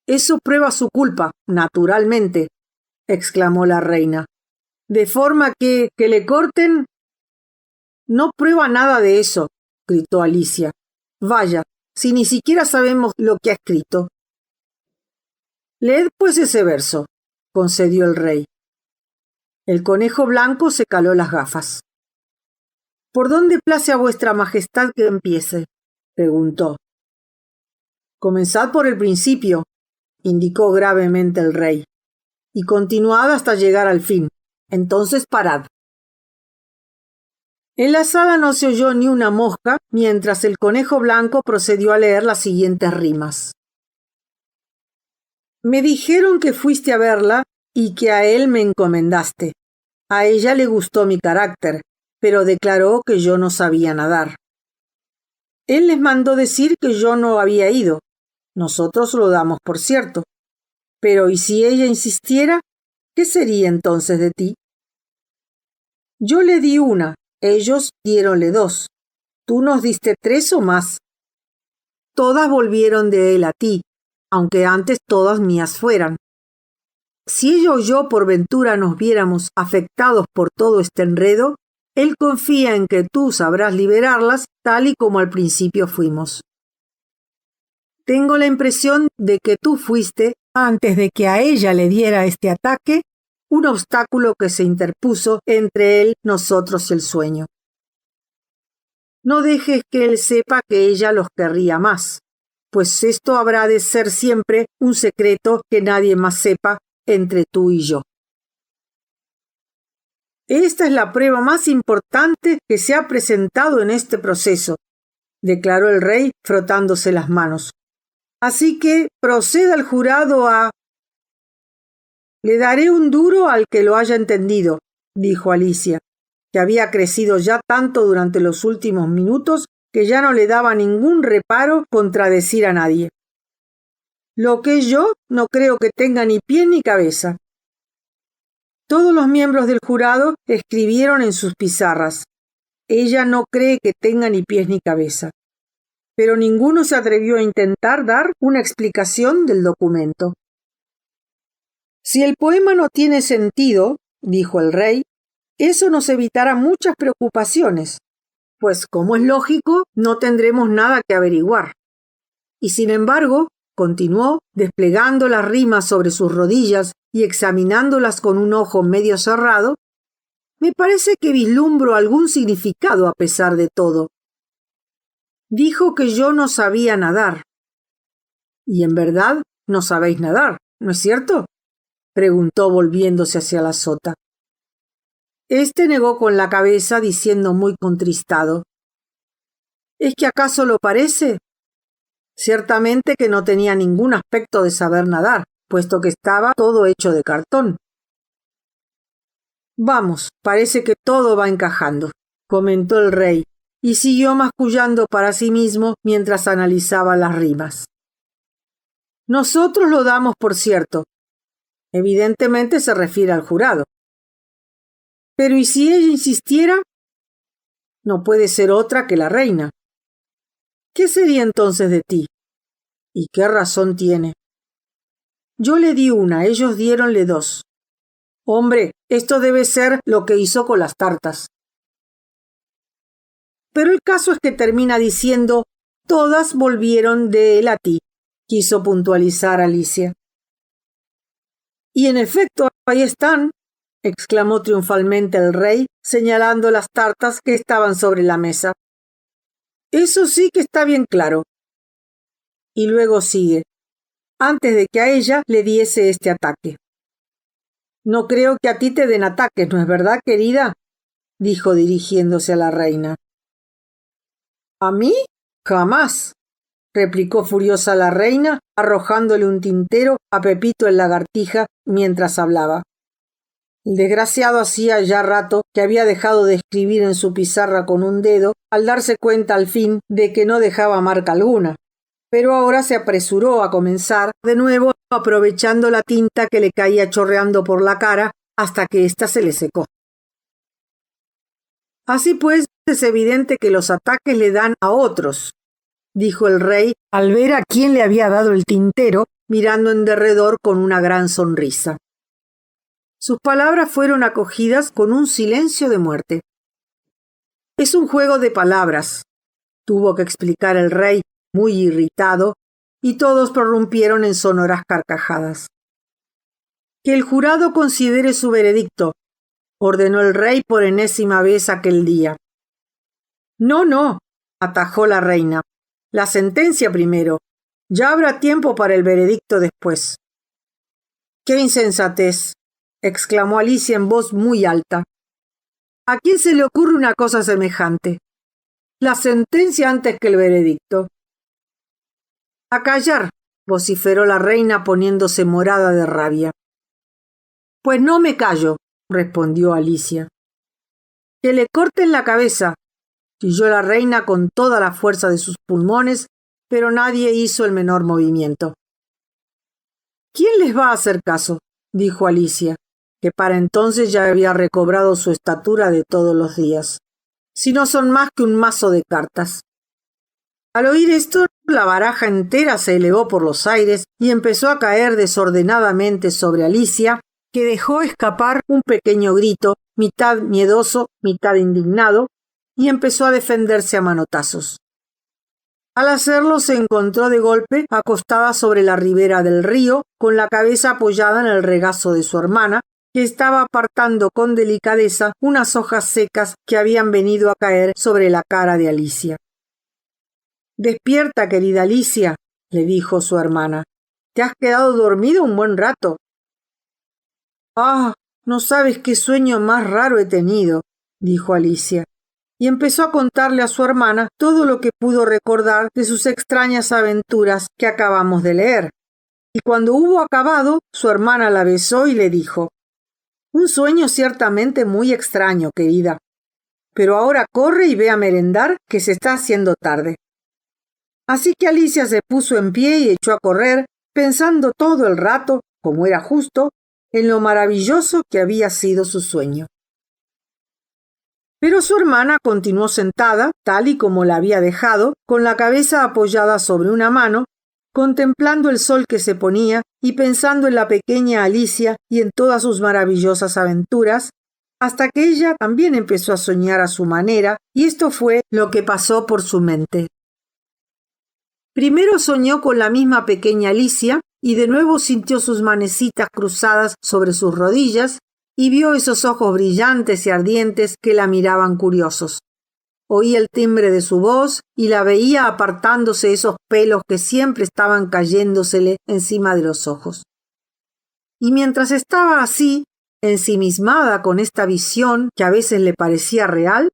Eso prueba su culpa, naturalmente, exclamó la reina. De forma que le corten. No prueba nada de eso, gritó Alicia. Vaya, si ni siquiera sabemos lo que ha escrito. Leed pues ese verso, concedió el rey. El conejo blanco se caló las gafas. ¿Por dónde place a vuestra majestad que empiece?, preguntó. Comenzad por el principio, indicó gravemente el rey, y continuad hasta llegar al fin. Entonces parad. En la sala no se oyó ni una mosca, mientras el conejo blanco procedió a leer las siguientes rimas. Me dijeron que fuiste a verla y que a él me encomendaste. A ella le gustó mi carácter, pero declaró que yo no sabía nadar. Él les mandó decir que yo no había ido. Nosotros lo damos por cierto. Pero ¿y si ella insistiera? ¿Qué sería entonces de ti? Yo le di una, ellos diéronle 2. Tú nos diste 3 o más. Todas volvieron de él a ti, aunque antes todas mías fueran. Si ella o yo por ventura nos viéramos afectados por todo este enredo, él confía en que tú sabrás liberarlas tal y como al principio fuimos. Tengo la impresión de que tú fuiste, antes de que a ella le diera este ataque, un obstáculo que se interpuso entre él, nosotros y el sueño. No dejes que él sepa que ella los querría más, pues esto habrá de ser siempre un secreto que nadie más sepa entre tú y yo. Esta es la prueba más importante que se ha presentado en este proceso, declaró el rey frotándose las manos. Así que proceda el jurado a... Le daré un duro al que lo haya entendido, dijo Alicia, que había crecido ya tanto durante los últimos minutos que ya no le daba ningún reparo contradecir a nadie. Lo que yo no creo que tenga ni pie ni cabeza. Todos los miembros del jurado escribieron en sus pizarras. Ella no cree que tenga ni pies ni cabeza. Pero ninguno se atrevió a intentar dar una explicación del documento. Si el poema no tiene sentido, dijo el rey, eso nos evitará muchas preocupaciones, pues, como es lógico, no tendremos nada que averiguar. Y sin embargo, continuó, desplegando las rimas sobre sus rodillas y examinándolas con un ojo medio cerrado, me parece que vislumbro algún significado a pesar de todo. Dijo que yo no sabía nadar. Y en verdad no sabéis nadar, ¿no es cierto?, preguntó volviéndose hacia la sota. Este negó con la cabeza, diciendo muy contristado: ¿Es que acaso lo parece? Ciertamente que no tenía ningún aspecto de saber nadar, puesto que estaba todo hecho de cartón. Vamos, parece que todo va encajando, comentó el rey, y siguió mascullando para sí mismo mientras analizaba las rimas. Nosotros lo damos por cierto. Evidentemente se refiere al jurado. Pero ¿y si ella insistiera? No puede ser otra que la reina. ¿Qué sería entonces de ti? ¿Y qué razón tiene? Yo le di una, ellos diéronle dos. Hombre, esto debe ser lo que hizo con las tartas. Pero el caso es que termina diciendo, todas volvieron de él a ti, quiso puntualizar Alicia. Y en efecto, ahí están, exclamó triunfalmente el rey, señalando las tartas que estaban sobre la mesa. Eso sí que está bien claro. Y luego sigue, antes de que a ella le diese este ataque. No creo que a ti te den ataques, ¿no es verdad, querida? Dijo dirigiéndose a la reina. ¿A mí? Jamás, replicó furiosa la reina, arrojándole un tintero a Pepito el lagartija mientras hablaba. El desgraciado hacía ya rato que había dejado de escribir en su pizarra con un dedo al darse cuenta al fin de que no dejaba marca alguna, pero ahora se apresuró a comenzar de nuevo aprovechando la tinta que le caía chorreando por la cara hasta que ésta se le secó. Así pues, es evidente que los ataques le dan a otros, dijo el rey al ver a quién le había dado el tintero, mirando en derredor con una gran sonrisa. Sus palabras fueron acogidas con un silencio de muerte. Es un juego de palabras, tuvo que explicar el rey, muy irritado, y todos prorrumpieron en sonoras carcajadas. Que el jurado considere su veredicto, ordenó el rey por enésima vez aquel día. No, no, atajó la reina. La sentencia primero. Ya habrá tiempo para el veredicto después. ¡Qué insensatez!, exclamó Alicia en voz muy alta. ¿A quién se le ocurre una cosa semejante? La sentencia antes que el veredicto. A callar, vociferó la reina poniéndose morada de rabia. Pues no me callo, respondió Alicia. Que le corten la cabeza, chilló la reina con toda la fuerza de sus pulmones, pero nadie hizo el menor movimiento. ¿Quién les va a hacer caso?, dijo Alicia, que para entonces ya había recobrado su estatura de todos los días, si no son más que un mazo de cartas. Al oír esto, la baraja entera se elevó por los aires y empezó a caer desordenadamente sobre Alicia, que dejó escapar un pequeño grito, mitad miedoso, mitad indignado, y empezó a defenderse a manotazos. Al hacerlo se encontró de golpe acostada sobre la ribera del río, con la cabeza apoyada en el regazo de su hermana, que estaba apartando con delicadeza unas hojas secas que habían venido a caer sobre la cara de Alicia. «Despierta, querida Alicia», le dijo su hermana. «Te has quedado dormido un buen rato». «Ah, no sabes qué sueño más raro he tenido», dijo Alicia, y empezó a contarle a su hermana todo lo que pudo recordar de sus extrañas aventuras que acabamos de leer. Y cuando hubo acabado, su hermana la besó y le dijo: «Un sueño ciertamente muy extraño, querida. Pero ahora corre y ve a merendar, que se está haciendo tarde». Así que Alicia se puso en pie y echó a correr, pensando todo el rato, como era justo, en lo maravilloso que había sido su sueño. Pero su hermana continuó sentada, tal y como la había dejado, con la cabeza apoyada sobre una mano, contemplando el sol que se ponía y pensando en la pequeña Alicia y en todas sus maravillosas aventuras, hasta que ella también empezó a soñar a su manera, y esto fue lo que pasó por su mente. Primero soñó con la misma pequeña Alicia y de nuevo sintió sus manecitas cruzadas sobre sus rodillas y vio esos ojos brillantes y ardientes que la miraban curiosos. Oía el timbre de su voz y la veía apartándose esos pelos que siempre estaban cayéndosele encima de los ojos. Y mientras estaba así, ensimismada con esta visión que a veces le parecía real,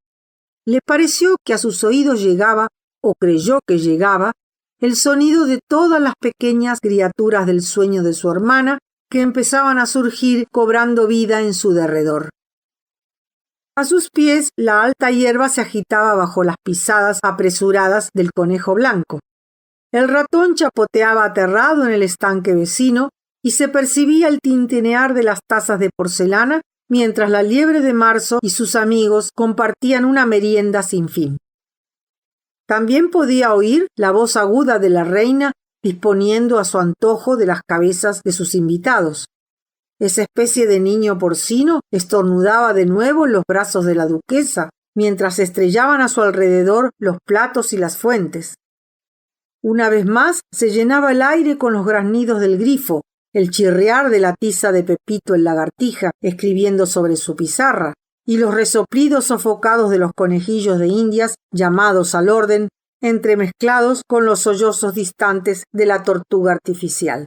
le pareció que a sus oídos llegaba o creyó que llegaba, el sonido de todas las pequeñas criaturas del sueño de su hermana que empezaban a surgir cobrando vida en su derredor. A sus pies la alta hierba se agitaba bajo las pisadas apresuradas del conejo blanco. El ratón chapoteaba aterrado en el estanque vecino y se percibía el tintinear de las tazas de porcelana mientras la liebre de marzo y sus amigos compartían una merienda sin fin. También podía oír la voz aguda de la reina disponiendo a su antojo de las cabezas de sus invitados. Esa especie de niño porcino estornudaba de nuevo en los brazos de la duquesa, mientras estrellaban a su alrededor los platos y las fuentes. Una vez más se llenaba el aire con los graznidos del grifo, el chirriar de la tiza de Pepito el lagartija escribiendo sobre su pizarra, y los resoplidos sofocados de los conejillos de Indias llamados al orden, entremezclados con los sollozos distantes de la tortuga artificial.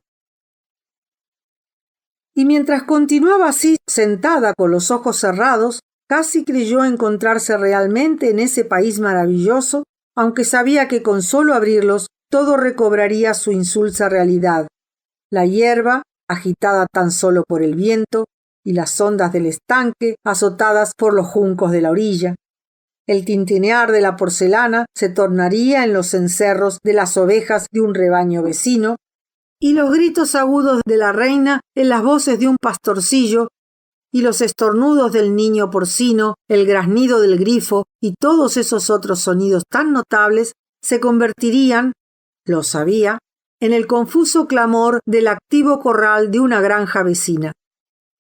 Y mientras continuaba así, sentada con los ojos cerrados, casi creyó encontrarse realmente en ese país maravilloso, aunque sabía que con solo abrirlos todo recobraría su insulsa realidad. La hierba, agitada tan solo por el viento, y las ondas del estanque, azotadas por los juncos de la orilla. El tintinear de la porcelana se tornaría en los cencerros de las ovejas de un rebaño vecino, y los gritos agudos de la reina en las voces de un pastorcillo, y los estornudos del niño porcino, el graznido del grifo y todos esos otros sonidos tan notables se convertirían, lo sabía, en el confuso clamor del activo corral de una granja vecina,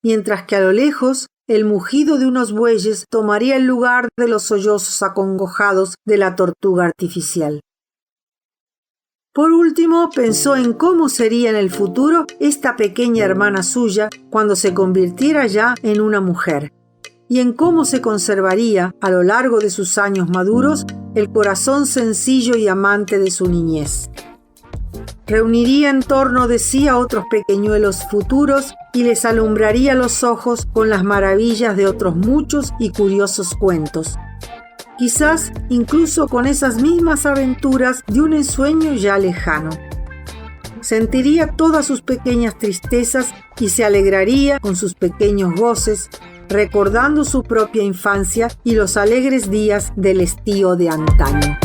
mientras que a lo lejos el mugido de unos bueyes tomaría el lugar de los sollozos acongojados de la tortuga artificial. Por último, pensó en cómo sería en el futuro esta pequeña hermana suya cuando se convirtiera ya en una mujer, y en cómo se conservaría a lo largo de sus años maduros el corazón sencillo y amante de su niñez. Reuniría en torno de sí a otros pequeñuelos futuros y les alumbraría los ojos con las maravillas de otros muchos y curiosos cuentos. Quizás incluso con esas mismas aventuras de un ensueño ya lejano. Sentiría todas sus pequeñas tristezas y se alegraría con sus pequeños goces, recordando su propia infancia y los alegres días del estío de antaño.